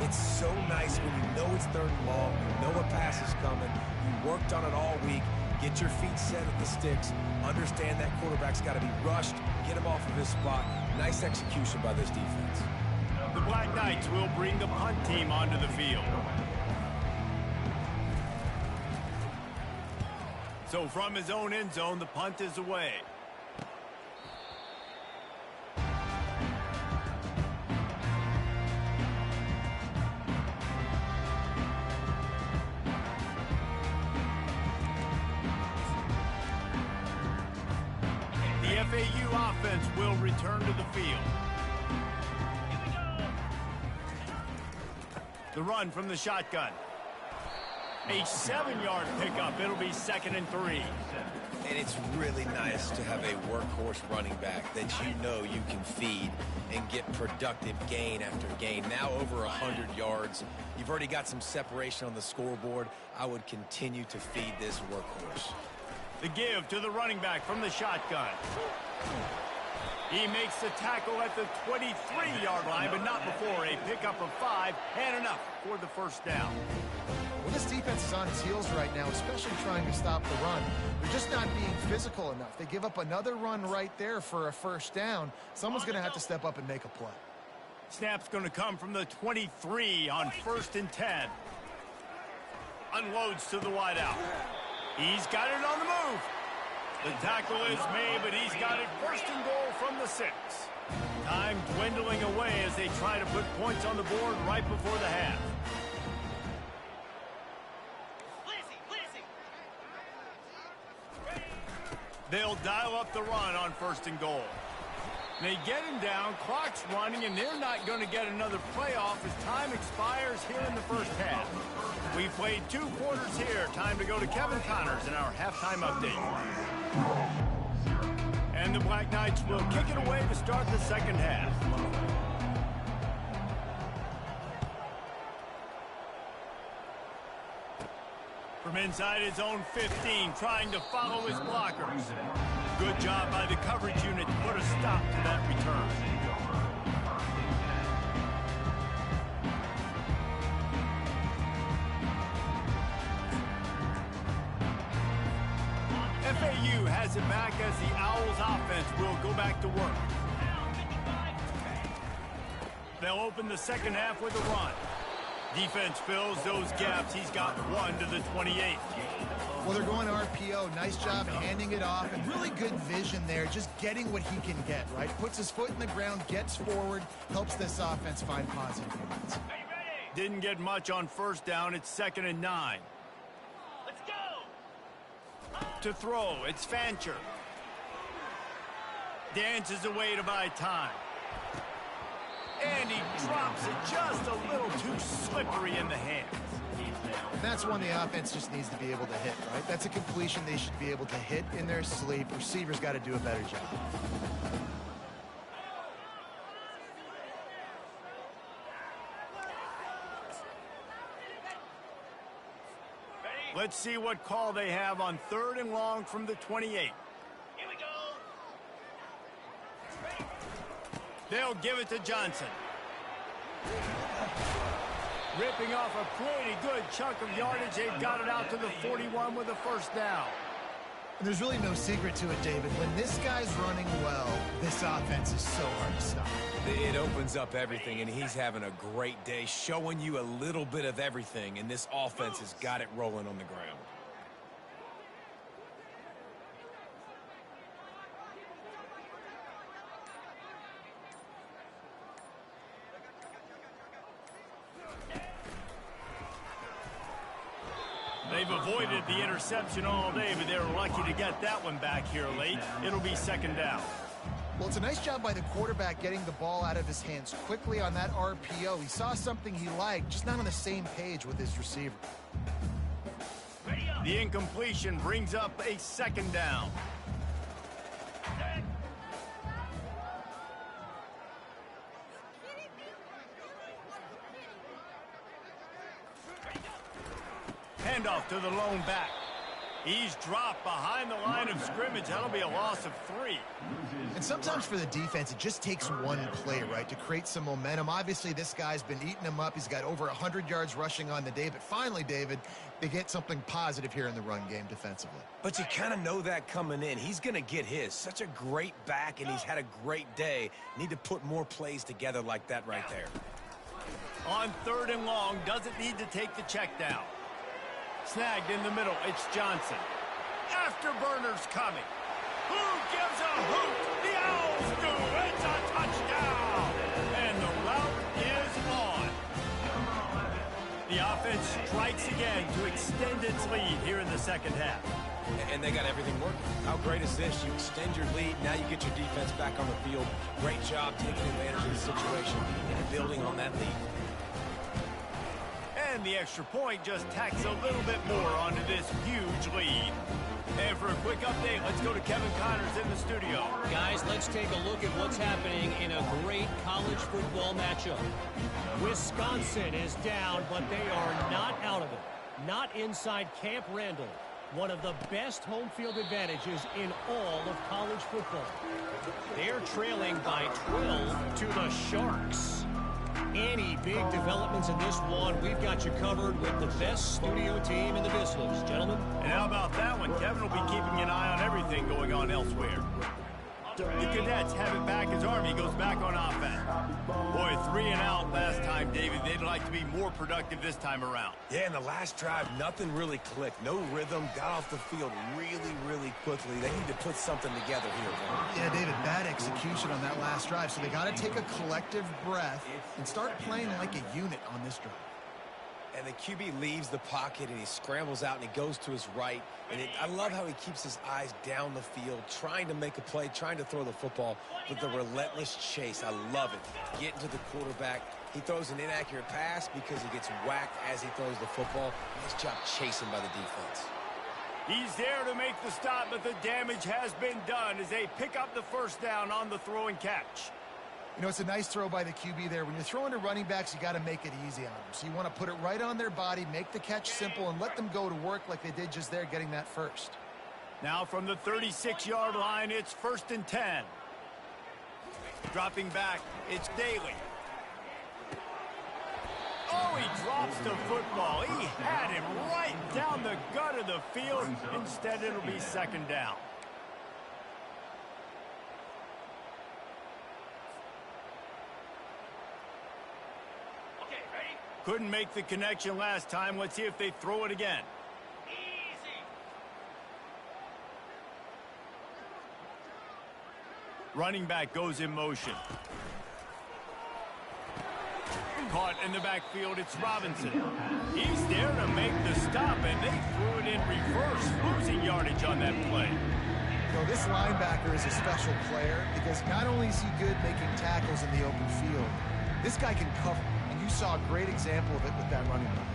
It's so nice when you know it's 3rd and long, you know a pass is coming, you worked on it all week, Get your feet set at the sticks. Understand that quarterback's got to be rushed. Get him off of his spot. Nice execution by this defense. The Black Knights will bring the punt team onto the field. So from his own end zone, the punt is away. The FAU offense will return to the field. The run from the shotgun. A 7-yard pickup. It'll be 2nd and 3. And it's really nice to have a workhorse running back that you know you can feed and get productive gain after gain. Now over 100 yards. You've already got some separation on the scoreboard. I would continue to feed this workhorse. The give to the running back from the shotgun. He makes the tackle at the 23-yard line, but not before a pickup of 5 and enough for the first down. Well, this defense is on its heels right now, especially trying to stop the run. They're just not being physical enough. They give up another run right there for a first down. Someone's going to have to step up and make a play. Snap's going to come from the 23 on 1st and 10. Unloads to the wideout. He's got it on the move. The tackle is made, but he's got it 1st and goal from the 6. Time dwindling away as they try to put points on the board right before the half. They'll dial up the run on 1st and goal. They get him down, clock's running, and they're not going to get another playoff as time expires here in the first half. We played 2 quarters here. Time to go to Kevin Connors in our halftime update. And the Black Knights will kick it away to start the second half. From inside his own 15, trying to follow his blockers. Good job by the coverage unit to put a stop to that return. FAU has it back as the Owls offense will go back to work. They'll open the second half with a run. Defense fills those gaps. He's got 1 to the 28. Well, they're going RPO. Nice job handing it off, and really good vision there, just getting what he can get, right? Puts his foot in the ground, gets forward, helps this offense find positive units. Didn't get much on 1st down. It's 2nd and 9. Let's go! To throw, it's Fancher. Dances away to buy time. And he drops it just a little too slippery in the hands. And that's one the offense just needs to be able to hit, right? That's a completion they should be able to hit in their sleep. Receivers got to do a better job. Let's see what call they have on 3rd and long from the 28. Here we go! They'll give it to Johnson. Ripping off a pretty good chunk of yardage. They've got it out to the 41 with a 1st down. And there's really no secret to it, David. When this guy's running well, this offense is so hard to stop. It opens up everything, and he's having a great day, showing you a little bit of everything, and this offense has got it rolling on the ground. They've avoided the interception all day, but they were lucky to get that one back here late. It'll be 2nd down. Well, it's a nice job by the quarterback getting the ball out of his hands quickly on that RPO. He saw something he liked, just not on the same page with his receiver. The incompletion brings up a 2nd down. Handoff to the lone back. He's dropped behind the line of scrimmage. That'll be a loss of 3. And sometimes for the defense, it just takes one play, right, to create some momentum. Obviously, this guy's been eating them up. He's got over 100 yards rushing on the day. But finally, David, they get something positive here in the run game defensively. But you kind of know that coming in. He's going to get his. Such a great back, and he's had a great day. Need to put more plays together like that right there. On 3rd and long, doesn't need to take the check down. Snagged in the middle, it's Johnson. Afterburner's coming. Who gives a hoot? The Owls do. It's a touchdown. And the route is on. The offense strikes again to extend its lead here in the second half. And they got everything working. How great is this? You extend your lead, now you get your defense back on the field. Great job taking advantage of the situation and building on that lead. And the extra point just tacks a little bit more onto this huge lead. And for a quick update, let's go to Kevin Connors in the studio. Guys, let's take a look at what's happening in a great college football matchup. Wisconsin is down, but they are not out of it. Not inside Camp Randall. One of the best home field advantages in all of college football. They're trailing by 12 to the Sharks. Any big developments in this one, we've got you covered with the best studio team in the business, gentlemen. And how about that one? Kevin will be keeping an eye on everything going on elsewhere. The Cadets have it back as Army goes back on offense. Boy, 3 and out last time, David. They'd like to be more productive this time around. Yeah, in the last drive, nothing really clicked. No rhythm, got off the field really quickly. They need to put something together here, man. Yeah, David, bad execution on that last drive. So they got to take a collective breath and start playing like a unit on this drive. And the QB leaves the pocket, and he scrambles out, and he goes to his right. And I love how he keeps his eyes down the field, trying to make a play, trying to throw the football, but the relentless chase, I love it. Getting to the quarterback. He throws an inaccurate pass because he gets whacked as he throws the football. Nice job chasing by the defense. He's there to make the stop, but the damage has been done as they pick up the first down on the throw and catch. You know, it's a nice throw by the QB there. When you're throwing to running backs, you got to make it easy on them. So you want to put it right on their body, make the catch simple, and let them go to work like they did just there, getting that first. Now from the 36-yard line, it's 1st and 10. Dropping back, it's Daly. Oh, he drops the football. He had him right down the gut of the field. Instead, it'll be 2nd down. Couldn't make the connection last time. Let's see if they throw it again. Easy. Running back goes in motion. Caught in the backfield, it's Robinson. He's there to make the stop, and they threw it in reverse, losing yardage on that play. So this linebacker is a special player because not only is he good making tackles in the open field, this guy can cover. You saw a great example of it with that running back.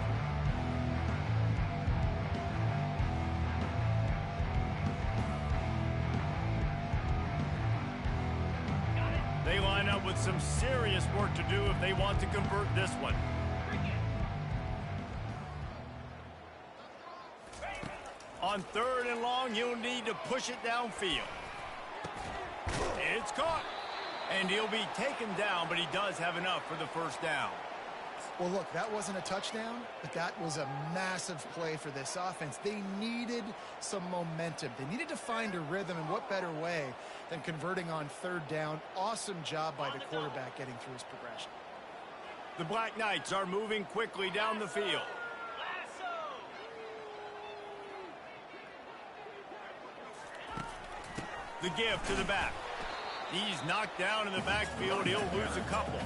They line up with some serious work to do if they want to convert this one. On 3rd and long, you'll need to push it downfield. It's caught. And he'll be taken down, but he does have enough for the first down. Well, look, that wasn't a touchdown, but that was a massive play for this offense. They needed some momentum. They needed to find a rhythm, and what better way than converting on 3rd down. Awesome job by the quarterback getting through his progression. The Black Knights are moving quickly down the field. The give to the back. He's knocked down in the backfield. He'll lose a couple.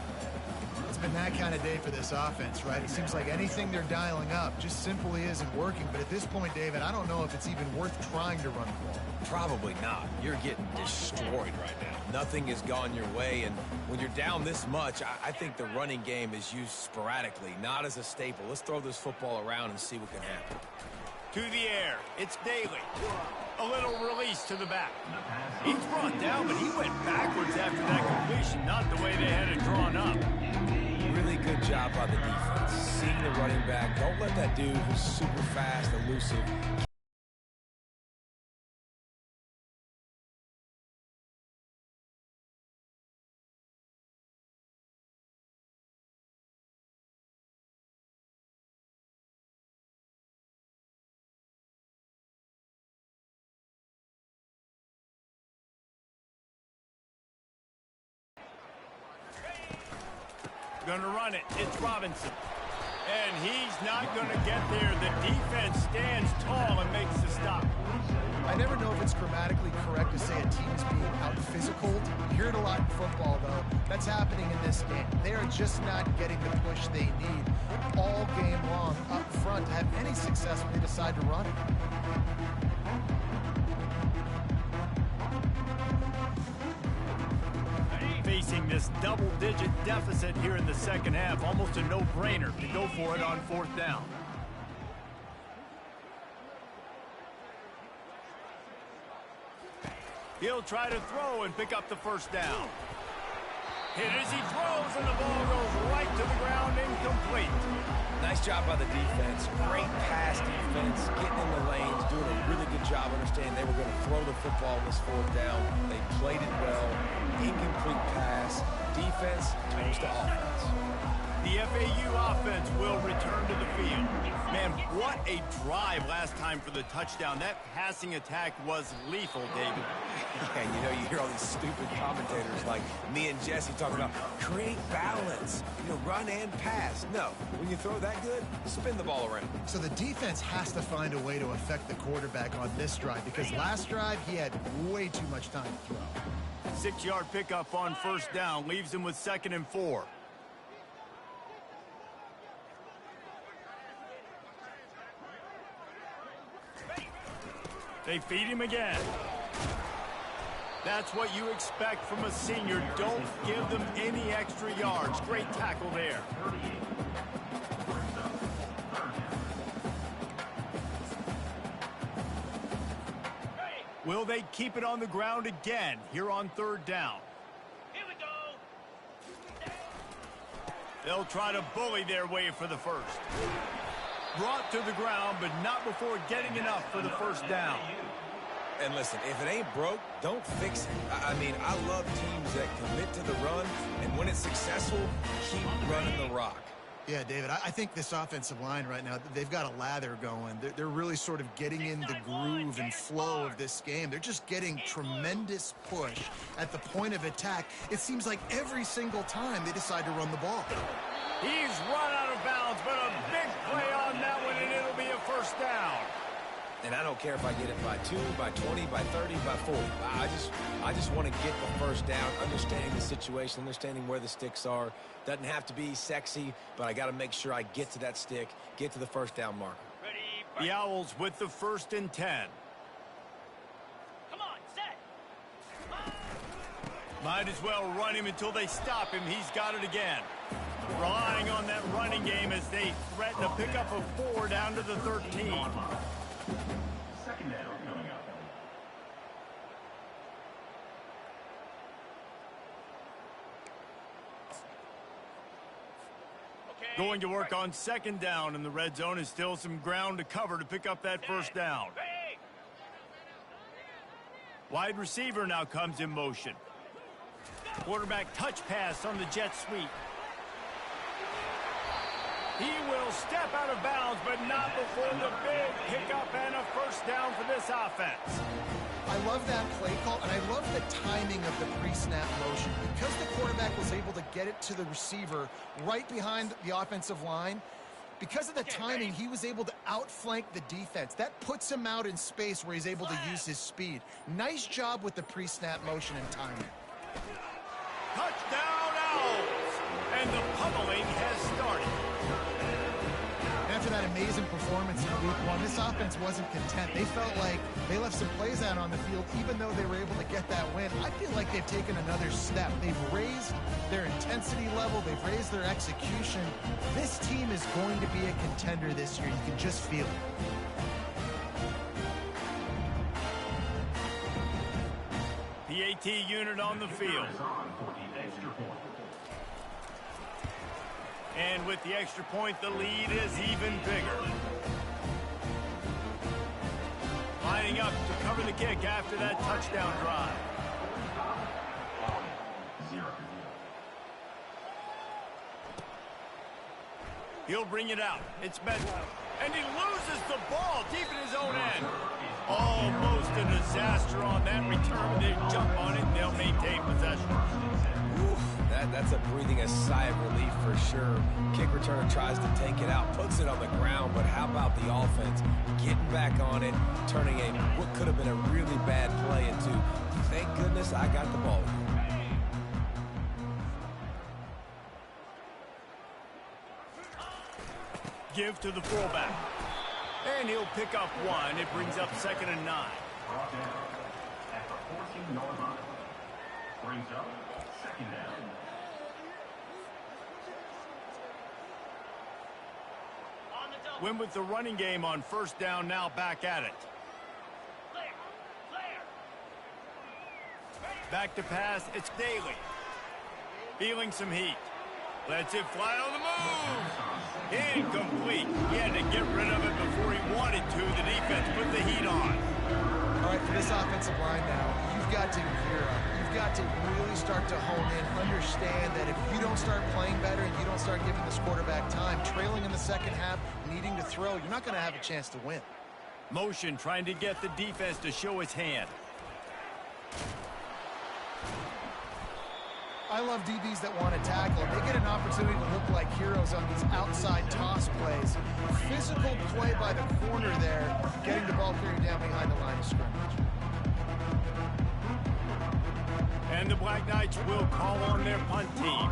It's been that kind of day for this offense, right? It seems like anything they're dialing up just simply isn't working. But at this point, David, I don't know if it's even worth trying to run the ball. Probably not. You're getting destroyed right now. Nothing has gone your way, and when you're down this much, I think the running game is used sporadically, not as a staple. Let's throw this football around and see what can happen. To the air, it's Daly. A little release to the back. He's brought down, but he went backwards after that completion, not the way they had it drawn up. Really good job by the defense. Seeing the running back. Don't let that dude who's super fast, elusive, Gonna run it. It's Robinson. And he's not going to get there. The defense stands tall and makes the stop. I never know if it's grammatically correct to say a team is being out-physicaled. You hear it a lot in football, though. That's happening in this game. They are just not getting the push they need all game long up front to have any success when they decide to run it. Facing this double-digit deficit here in the second half, almost a no-brainer to go for it on 4th down. He'll try to throw and pick up the 1st down. Hit as he throws, and the ball goes right to the ground, incomplete. Nice job by the defense. Great pass defense, getting in the lanes, doing a really good job understanding they were going to throw the football on this 4th down. They played it well. Incomplete pass. Defense turns to offense. The FAU offense will return to the field. Man, what a drive last time for the touchdown. That passing attack was lethal, David. And you know, you hear all these stupid commentators like me and Jesse talking about create balance, run and pass. No, when you throw that good, spin the ball around. So the defense has to find a way to affect the quarterback on this drive because last drive he had way too much time to throw. 6-yard pickup on 1st down leaves him with 2nd and 4. They feed him again. That's what you expect from a senior. Don't give them any extra yards. Great tackle there. Will they keep it on the ground again here on 3rd down? Here we go. They'll try to bully their way for the 1st. Brought to the ground, but not before getting enough for the 1st down. And listen, if it ain't broke, don't fix it. I mean, I love teams that commit to the run, and when it's successful, keep running the rock. Yeah, David, I think this offensive line right now, they've got a lather going. They're really sort of getting in the groove and flow of this game. They're just getting tremendous push at the point of attack. It seems like every single time they decide to run the ball. He's run out of bounds, but a big play on that one, and it'll be a 1st down. And I don't care if I get it by 2, by 20, by 30, by 40. I just want to get the 1st down, understanding the situation, understanding where the sticks are. Doesn't have to be sexy, but I got to make sure I get to that stick, get to the 1st down marker. Ready, The Owls with the 1st and 10. come on, set. Might as well run him until they stop him. He's got it again. Relying on that running game as they threaten to pick up a 4 down to the 13. 2nd down coming up. Okay. Going to work on 2nd down, and the red zone is still some ground to cover to pick up that 1st down. Ready. Wide receiver now comes in motion. Quarterback touch pass on the jet sweep. He will step out of bounds, but not before the big pickup and a 1st down for this offense. I love that play call, and I love the timing of the pre-snap motion. Because the quarterback was able to get it to the receiver right behind the offensive line, because of the timing, he was able to outflank the defense. That puts him out in space where he's able to use his speed. Nice job with the pre-snap motion and timing. Touchdown Owls! And the pummeling has started. After that amazing performance in Week 1, this offense wasn't content. They felt like they left some plays out on the field, even though they were able to get that win. I feel like they've taken another step. They've raised their intensity level. They've raised their execution. This team is going to be a contender this year. You can just feel it. PAT unit on the field. And with the extra point, the lead is even bigger. Lining up to cover the kick after that touchdown drive. He'll bring it out. It's Bedford. And he loses the ball deep in his own end. Almost a disaster on that return. They jump on it, and they'll maintain possession. Oof, that's a breathing a sigh of relief for sure. Kick returner tries to take it out, puts it on the ground, but how about the offense getting back on it, turning what could have been a really bad play into, thank goodness I got the ball. Give to the fullback. And he'll pick up one. It brings up 2nd and 9. Brought down at the 14-yard line. Brings up 2nd down. On the double. Win with the running game on 1st down, now back at it. Clear. Clear. Back to pass, it's Daly. Feeling some heat. Lets it fly on the move. Incomplete. He had to get rid of it before he wanted to. The defense put the heat on. All right, for this offensive line now, you've got to gear up. You've got to really start to hone in, understand that if you don't start playing better and you don't start giving this quarterback time, trailing in the second half, needing to throw, you're not going to have a chance to win. Motion trying to get the defense to show his hand. I love DBs that want to tackle. They get an opportunity to look like heroes on these outside toss plays. Physical play by the corner there, getting the ball carried down behind the line of scrimmage. And the Black Knights will call on their punt team.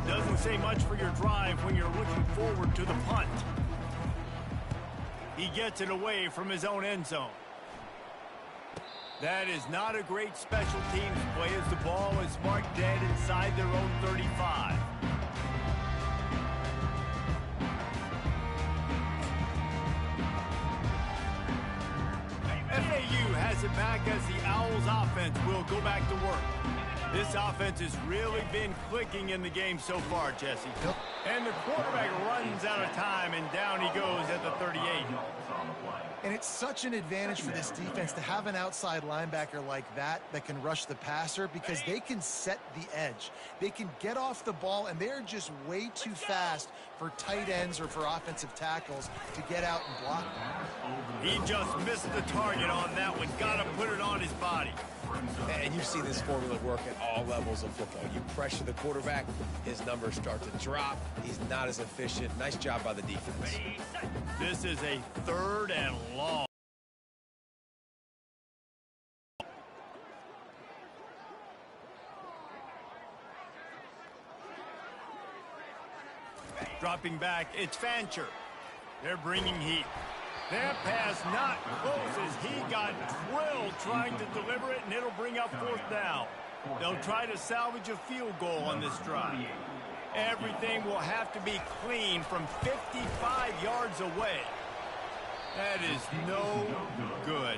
Doesn't say much for your drive when you're looking forward to the punt. He gets it away from his own end zone. That is not a great special teams play as the ball is marked dead inside their own 35. FAU has it back as the Owls offense will go back to work. This offense has really been clicking in the game so far, Jesse. Yep. And the quarterback runs out of time, and down he goes at the 38. And it's such an advantage for this defense to have an outside linebacker like that can rush the passer because they can set the edge. They can get off the ball, and they're just way too fast for tight ends or for offensive tackles to get out and block them. He just missed the target on that one. Got to put it on his body. And you see this formula work at all levels of football. You pressure the quarterback, his numbers start to drop. He's not as efficient. Nice job by the defense. This is a 3rd and long. Dropping back, it's Fancher. They're bringing heat. That pass not close as he got drilled trying to deliver it, and it'll bring up 4th down. They'll try to salvage a field goal on this drive. Everything will have to be clean from 55 yards away. That is no good.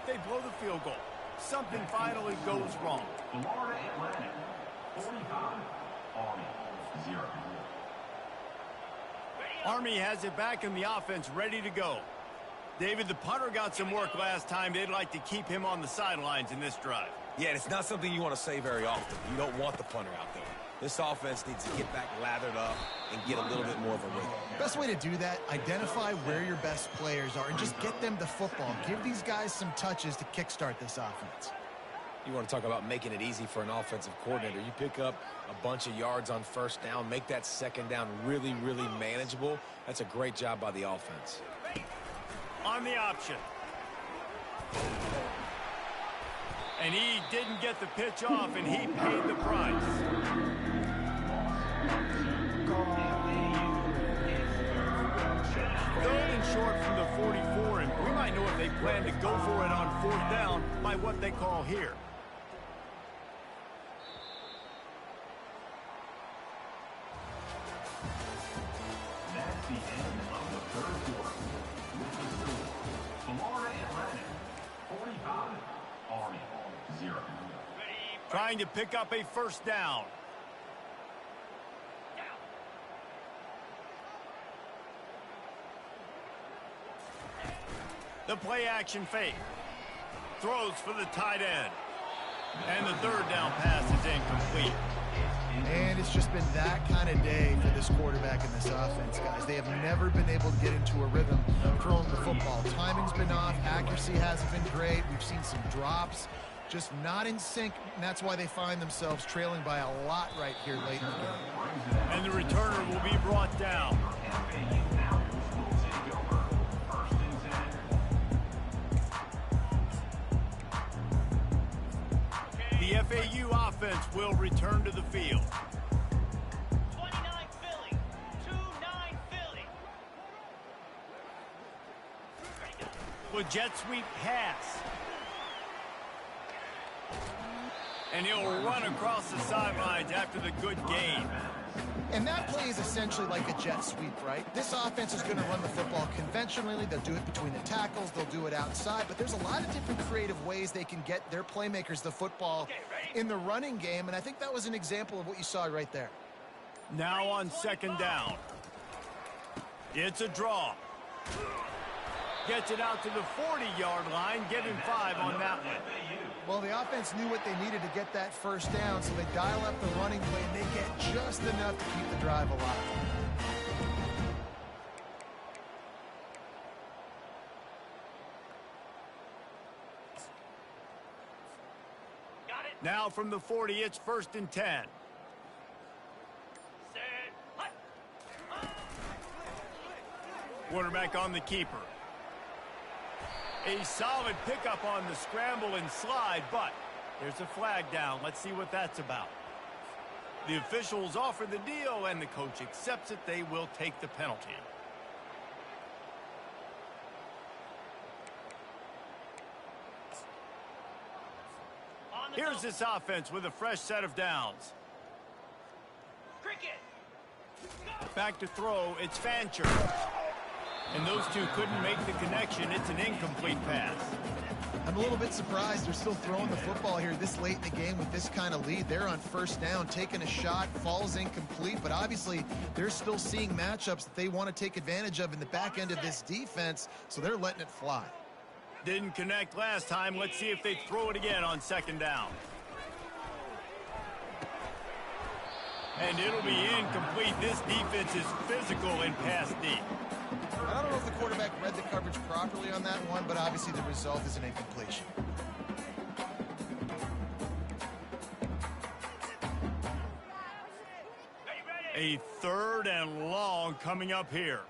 They blow the field goal. Something finally goes wrong. Florida Atlantic, 45, Army, 0. Army has it back in the offense, ready to go. David, the punter got some work last time. They'd like to keep him on the sidelines in this drive. Yeah, it's not something you want to say very often. You don't want the punter out there. This offense needs to get back lathered up and get a little bit more of a rhythm. Best way to do that, identify where your best players are and just get them the football. Give these guys some touches to kickstart this offense. You want to talk about making it easy for an offensive coordinator. You pick up a bunch of yards on 1st down, make that 2nd down really, really manageable. That's a great job by the offense. On the option. And he didn't get the pitch off, and he paid the price. 3rd and short from the 44, and we might know if they plan to go for it on 4th down by what they call here. That's the end of the 3rd quarter. With the score, Florida Atlantic, 45, Army, 0. Trying to pick up a 1st down. The play action fake. Throws for the tight end. And the 3rd down pass is incomplete. And it's just been that kind of day for this quarterback and this offense, guys. They have never been able to get into a rhythm throwing the football. Timing's been off. Accuracy hasn't been great. We've seen some drops. Just not in sync, and that's why they find themselves trailing by a lot right here late in the game. And the returner will be brought down. The FAU offense will return to the field. 29 Philly. 2-9 Philly. With jet sweep pass. And he'll run across the sidelines after the good gain. And that play is essentially like a jet sweep, right? This offense is going to run the football conventionally. They'll do it between the tackles. They'll do it outside. But there's a lot of different creative ways they can get their playmakers the football in the running game. And I think that was an example of what you saw right there. Now on second down. It's a draw. Gets it out to the 40-yard line. Get him 5 on that one. Well, the offense knew what they needed to get that first down, so they dial up the running play, and they get just enough to keep the drive alive. Got it. Now from the 40, it's 1st and 10. Set. Hut. Quarterback on the keeper. A solid pickup on the scramble and slide, but there's a flag down. Let's see what that's about. The officials offer the deal, and the coach accepts it. They will take the penalty. Here's this offense with a fresh set of downs. Cricket. Back to throw, it's Fancher. And those two couldn't make the connection. It's an incomplete pass. I'm a little bit surprised they're still throwing the football here this late in the game with this kind of lead. They're on first down, taking a shot, falls incomplete, but obviously they're still seeing matchups that they want to take advantage of in the back end of this defense, so they're letting it fly. Didn't connect last time. Let's see if they throw it again on second down. And it'll be incomplete. This defense is physical and pass deep. I don't know if the quarterback read the coverage properly on that one, but obviously the result is an incompletion. A 3rd and long coming up here.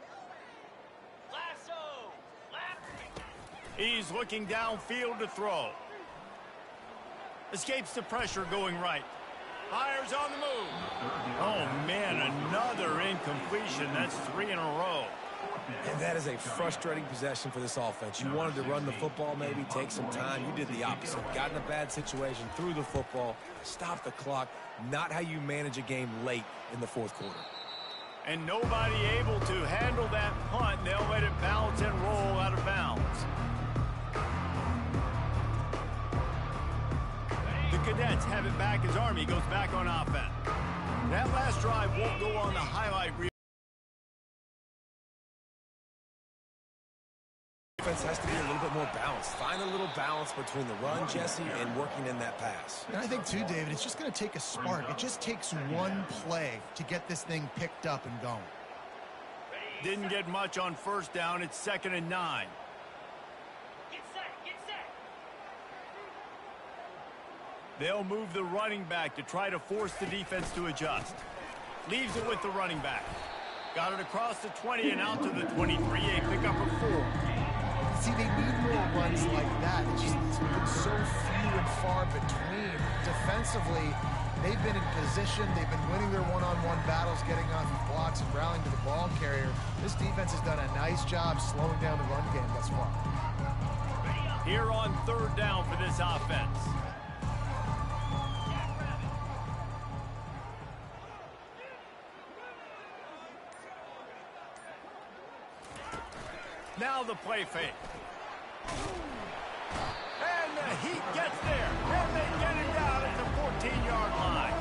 Lasso. He's looking downfield to throw. Escapes the pressure going right. Fires on the move. Oh, man, another incompletion. That's 3 in a row. And that is a frustrating possession for this offense. You wanted to run the football, maybe take some time. You did the opposite. Got in a bad situation, threw the football, stopped the clock. Not how you manage a game late in the 4th quarter. And nobody able to handle that punt. They'll let it bounce and roll out of bounds. The Cadets have it back as Army goes back on offense. That last drive won't go on the highlight reel. Defense has to be a little bit more balanced. Find a little balance between the run, Jesse, and working in that pass. And I think, too, David, it's just going to take a spark. It just takes one play to get this thing picked up and going. Didn't get much on first down. It's 2nd and 9. Get set. Get set. They'll move the running back to try to force the defense to adjust. Leaves it with the running back. Got it across the 20 and out to the 23. A pickup of 4. See, they need more runs like that. It's just been so few and far between. Defensively, they've been in position. They've been winning their one-on-one battles, getting off of blocks and rallying to the ball carrier. This defense has done a nice job slowing down the run game thus far. Here on 3rd down for this offense. Now the play fake. And the Heat gets there. And they get him down at the 14-yard line.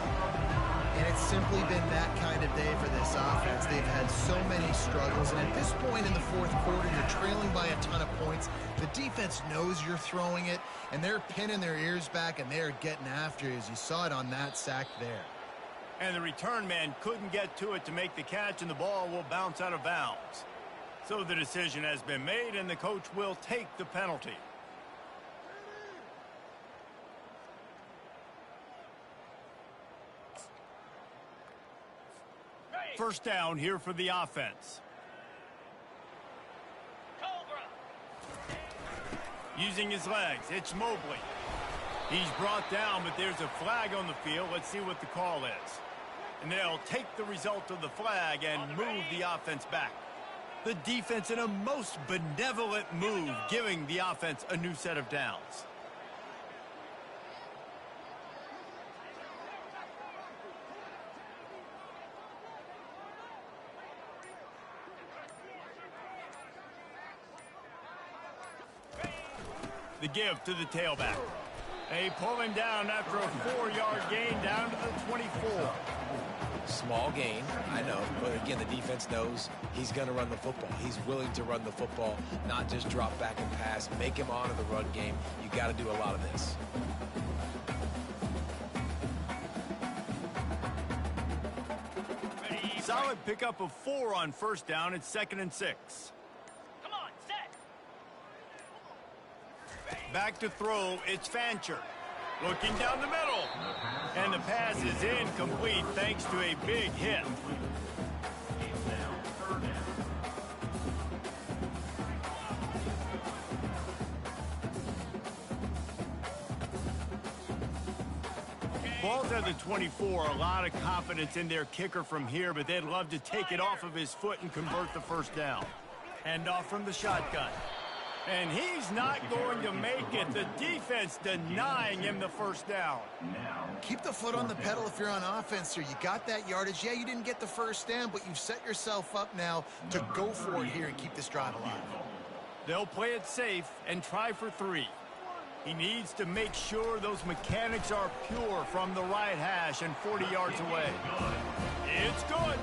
And it's simply been that kind of day for this offense. They've had so many struggles. And at this point in the 4th quarter, you're trailing by a ton of points. The defense knows you're throwing it, and they're pinning their ears back, and they're getting after you, as you saw it on that sack there. And the return man couldn't get to it to make the catch, and the ball will bounce out of bounds. So the decision has been made, and the coach will take the penalty. First down here for the offense. Cobra. Using his legs, it's Mobley. He's brought down, but there's a flag on the field. Let's see what the call is. And they'll take the result of the flag and move the offense back. The defense in a most benevolent move, giving the offense a new set of downs. The give to the tailback. They pull him down after a 4-yard gain down to the 24. Small gain, I know, but again, the defense knows he's going to run the football. He's willing to run the football, not just drop back and pass, make him honor the run game. You got to do a lot of this. Solid pickup of 4 on first down. It's 2nd and 6. Come on, set. Back to throw, it's Fancher. Looking down the middle. And the pass is incomplete thanks to a big hit. It's now 3rd down. Ball's at the 24. A lot of confidence in their kicker from here, but they'd love to take it off of his foot and convert the first down. Hand off from the shotgun. And he's not going to make it. The defense denying him the first down. Now, Keep the foot on the pedal if you're on offense here. You got that yardage. Yeah, you didn't get the first down, but you've set yourself up now to go for it here and keep this drive alive. They'll play it safe and try for 3. He needs to make sure those mechanics are pure from the right hash and 40 yards away. It's good.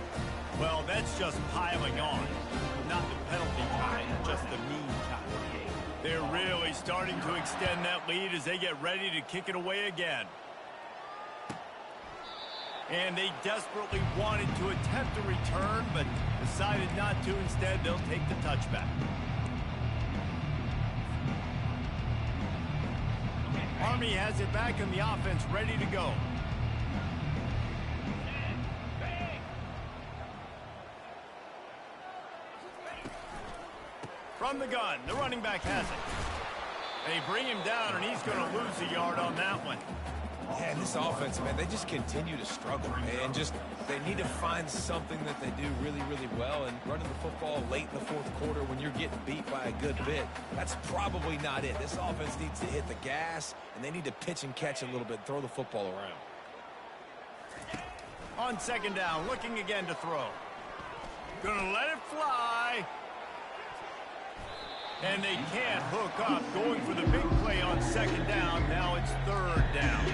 Well, that's just piling on. Not the penalty kind, just the mean kind. They're really starting to extend that lead as they get ready to kick it away again. And they desperately wanted to attempt a return, but decided not to. Instead, they'll take the touchback. Army has it back in the offense, ready to go. From the gun, the running back has it. They bring him down, and he's going to lose a yard on that one. Yeah, this offense, man, they just continue to struggle. And they need to find something that they do really, really well. And running the football late in the 4th quarter when you're getting beat by a good bit, that's probably not it. This offense needs to hit the gas, and they need to pitch and catch a little bit, throw the football around. On 2nd down, looking again to throw. Gonna let it fly. And they can't hook up. Going for the big play on 2nd down. Now it's 3rd down.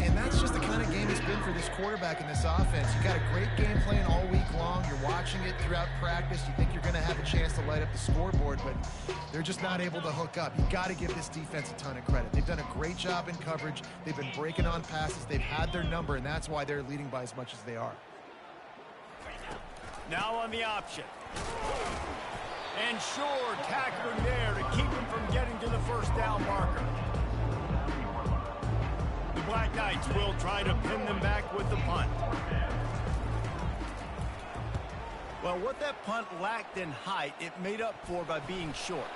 And that's just the kind of game it's been for this quarterback in this offense. You got a great game plan all week long. You're watching it throughout practice. You think you're going to have a chance to light up the scoreboard, but they're just not able to hook up. You got to give this defense a ton of credit. They've done a great job in coverage. They've been breaking on passes. They've had their number, and that's why they're leading by as much as they are. Now on the option. And Shore tackling there to keep him from getting to the first down marker. The Black Knights will try to pin them back with the punt. Well, what that punt lacked in height, it made up for by being short.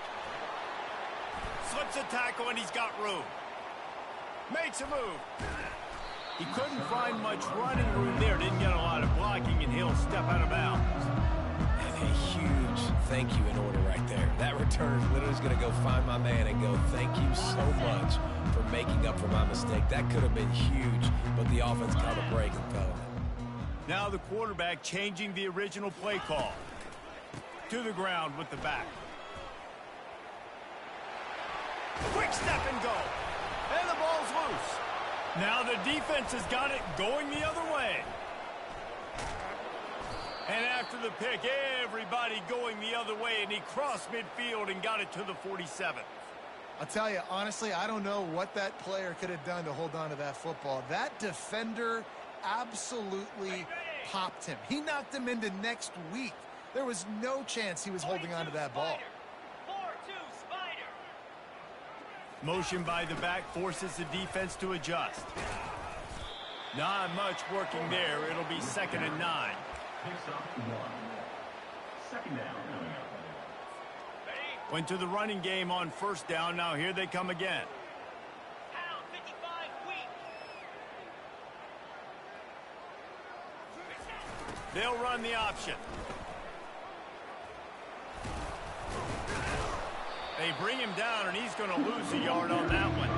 Slips a tackle, and he's got room. Makes a move. He couldn't find much running room there. Didn't get a lot of blocking, and he'll step out of bounds. And a huge thank you in order right there. That return literally is going to go find my man and go, thank you so much for making up for my mistake. That could have been huge, but the offense caught a break and fell. Now the quarterback changing the original play call. To the ground with the back. Quick step and go. And the ball's loose. Now the defense has got it going the other way. And after the pick, everybody going the other way, and he crossed midfield and got it to the 47. I'll tell you, honestly, I don't know what that player could have done to hold on to that football. That defender absolutely popped him. He knocked him into next week. There was no chance he was holding on to that ball. 4-2 Spider. Motion by the back forces the defense to adjust. Not much working there. It'll be 2nd and 9. Picks up 1. 2nd down. Went to the running game on 1st down. Now here they come again. Pound 55 weak. They'll run the option. They bring him down, and he's going to lose a yard on that one.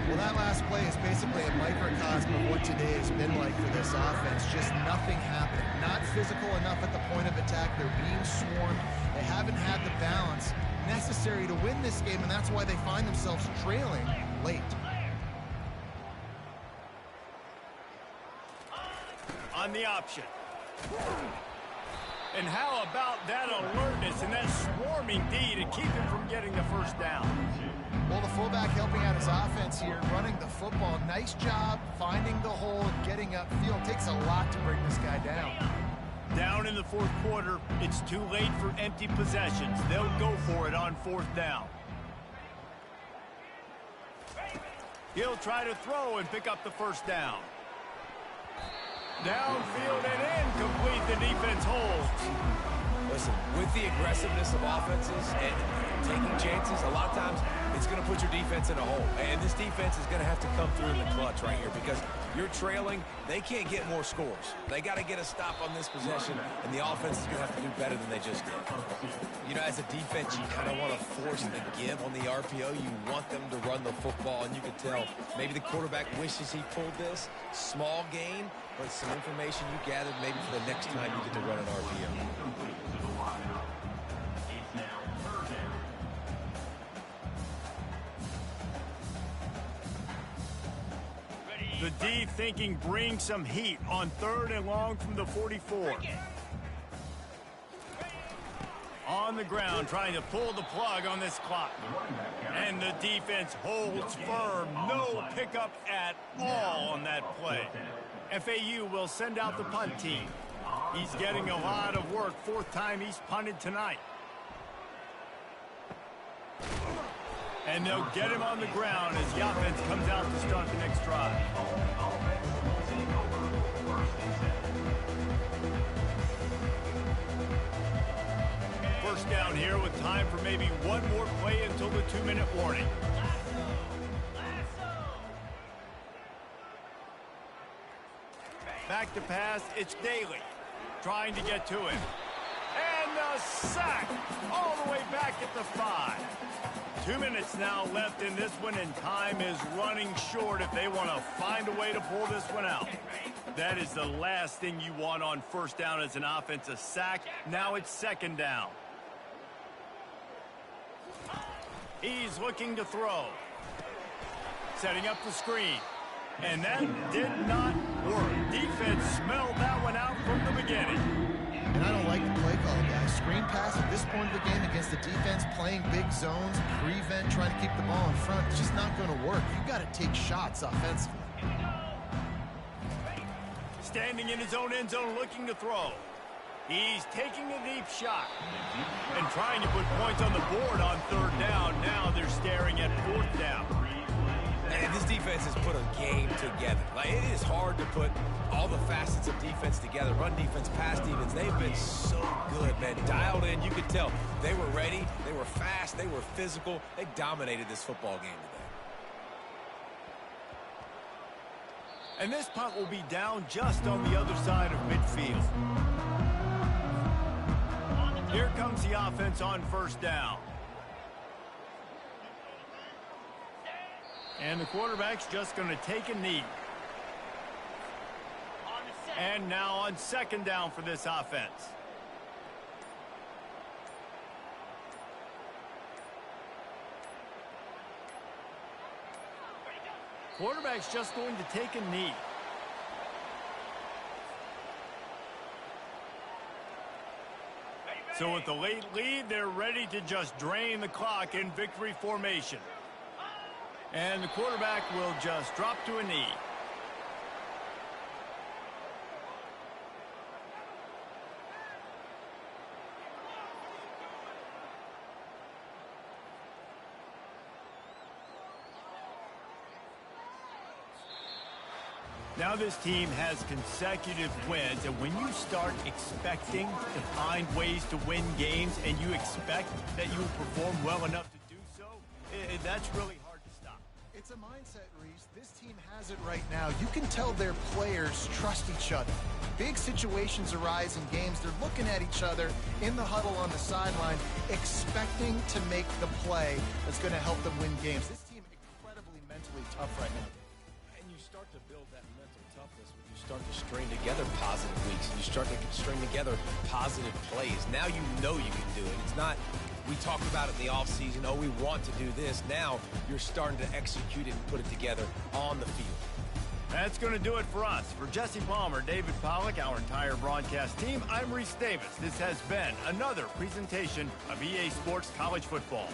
Well, that last play is basically a microcosm of what today has been like for this offense. Just nothing happening. Not physical enough at the point of attack. They're being swarmed. They haven't had the balance necessary to win this game, and that's why they find themselves trailing late. On the option. And how about that alertness and that swarming D to keep him from getting the 1st down? Well, the fullback helping out his offense here, running the football. Nice job finding the hole and getting upfield. Takes a lot to bring this guy down. Down in the 4th quarter, it's too late for empty possessions. They'll go for it on 4th down. He'll try to throw and pick up the 1st down. Downfield and incomplete. The defense holds. Listen, with the aggressiveness of offenses and taking chances, a lot of times it's going to put your defense in a hole. And this defense is going to have to come through in the clutch right here because you're trailing. They can't get more scores. They got to get a stop on this possession, and the offense is going to have to do better than they just did. You know, as a defense, you kind of want to force the give on the RPO. You want them to run the football, and you can tell maybe the quarterback wishes he pulled this. Small gain, but some information you gathered maybe for the next time you get to run an RPO. The D thinking bring some heat on 3rd and long from the 44. On the ground, trying to pull the plug on this clock. And the defense holds firm. No pickup at all on that play. FAU will send out the punt team. He's getting a lot of work. 4th time he's punted tonight. And they'll get him on the ground as the offense comes out to start the next drive. First down here with time for maybe one more play until the 2-minute warning. Back to pass, it's Daly. Trying to get to him. And a sack all the way back at the 5. 2 minutes now left in this one, and time is running short if they want to find a way to pull this one out. That is the last thing you want on 1st down as an offense, a sack. Now it's 2nd down. He's looking to throw. Setting up the screen. And that did not work. Defense smelled that one out from the beginning. And I don't like the play call, guys. Screen pass at this point of the game against the defense, playing big zones, prevent, trying to keep the ball in front. It's just not going to work. You've got to take shots offensively. Standing in his own end zone looking to throw. He's taking a deep shot. And trying to put points on the board on 3rd down. Now they're staring at 4th down. And this defense has put a game together. Like, it is hard to put all the facets of defense together. Run defense, pass defense. They've been so good, man. Dialed in. You could tell they were ready. They were fast. They were physical. They dominated this football game today. And this punt will be down just on the other side of midfield. Here comes the offense on 1st down. And the quarterback's just going to take a knee. And now on 2nd down for this offense. Quarterback's just going to take a knee. So with the late lead, they're ready to just drain the clock in victory formation. And the quarterback will just drop to a knee. Now this team has consecutive wins, and when you start expecting to find ways to win games and you expect that you will perform well enough to do so, that's really hard to stop. It's a mindset, Reese. This team has it right now. You can tell their players trust each other. Big situations arise in games. They're looking at each other in the huddle on the sideline, expecting to make the play that's going to help them win games. This team incredibly mentally tough right now. And you start to build that mental toughness when you start to string together positive weeks and you start to string together positive plays. Now you know you can do it. It's not, we talked about it in the offseason, oh, we want to do this. Now you're starting to execute it and put it together on the field. That's going to do it for us. For Jesse Palmer, David Pollack, our entire broadcast team, I'm Reese Davis. This has been another presentation of EA Sports College Football.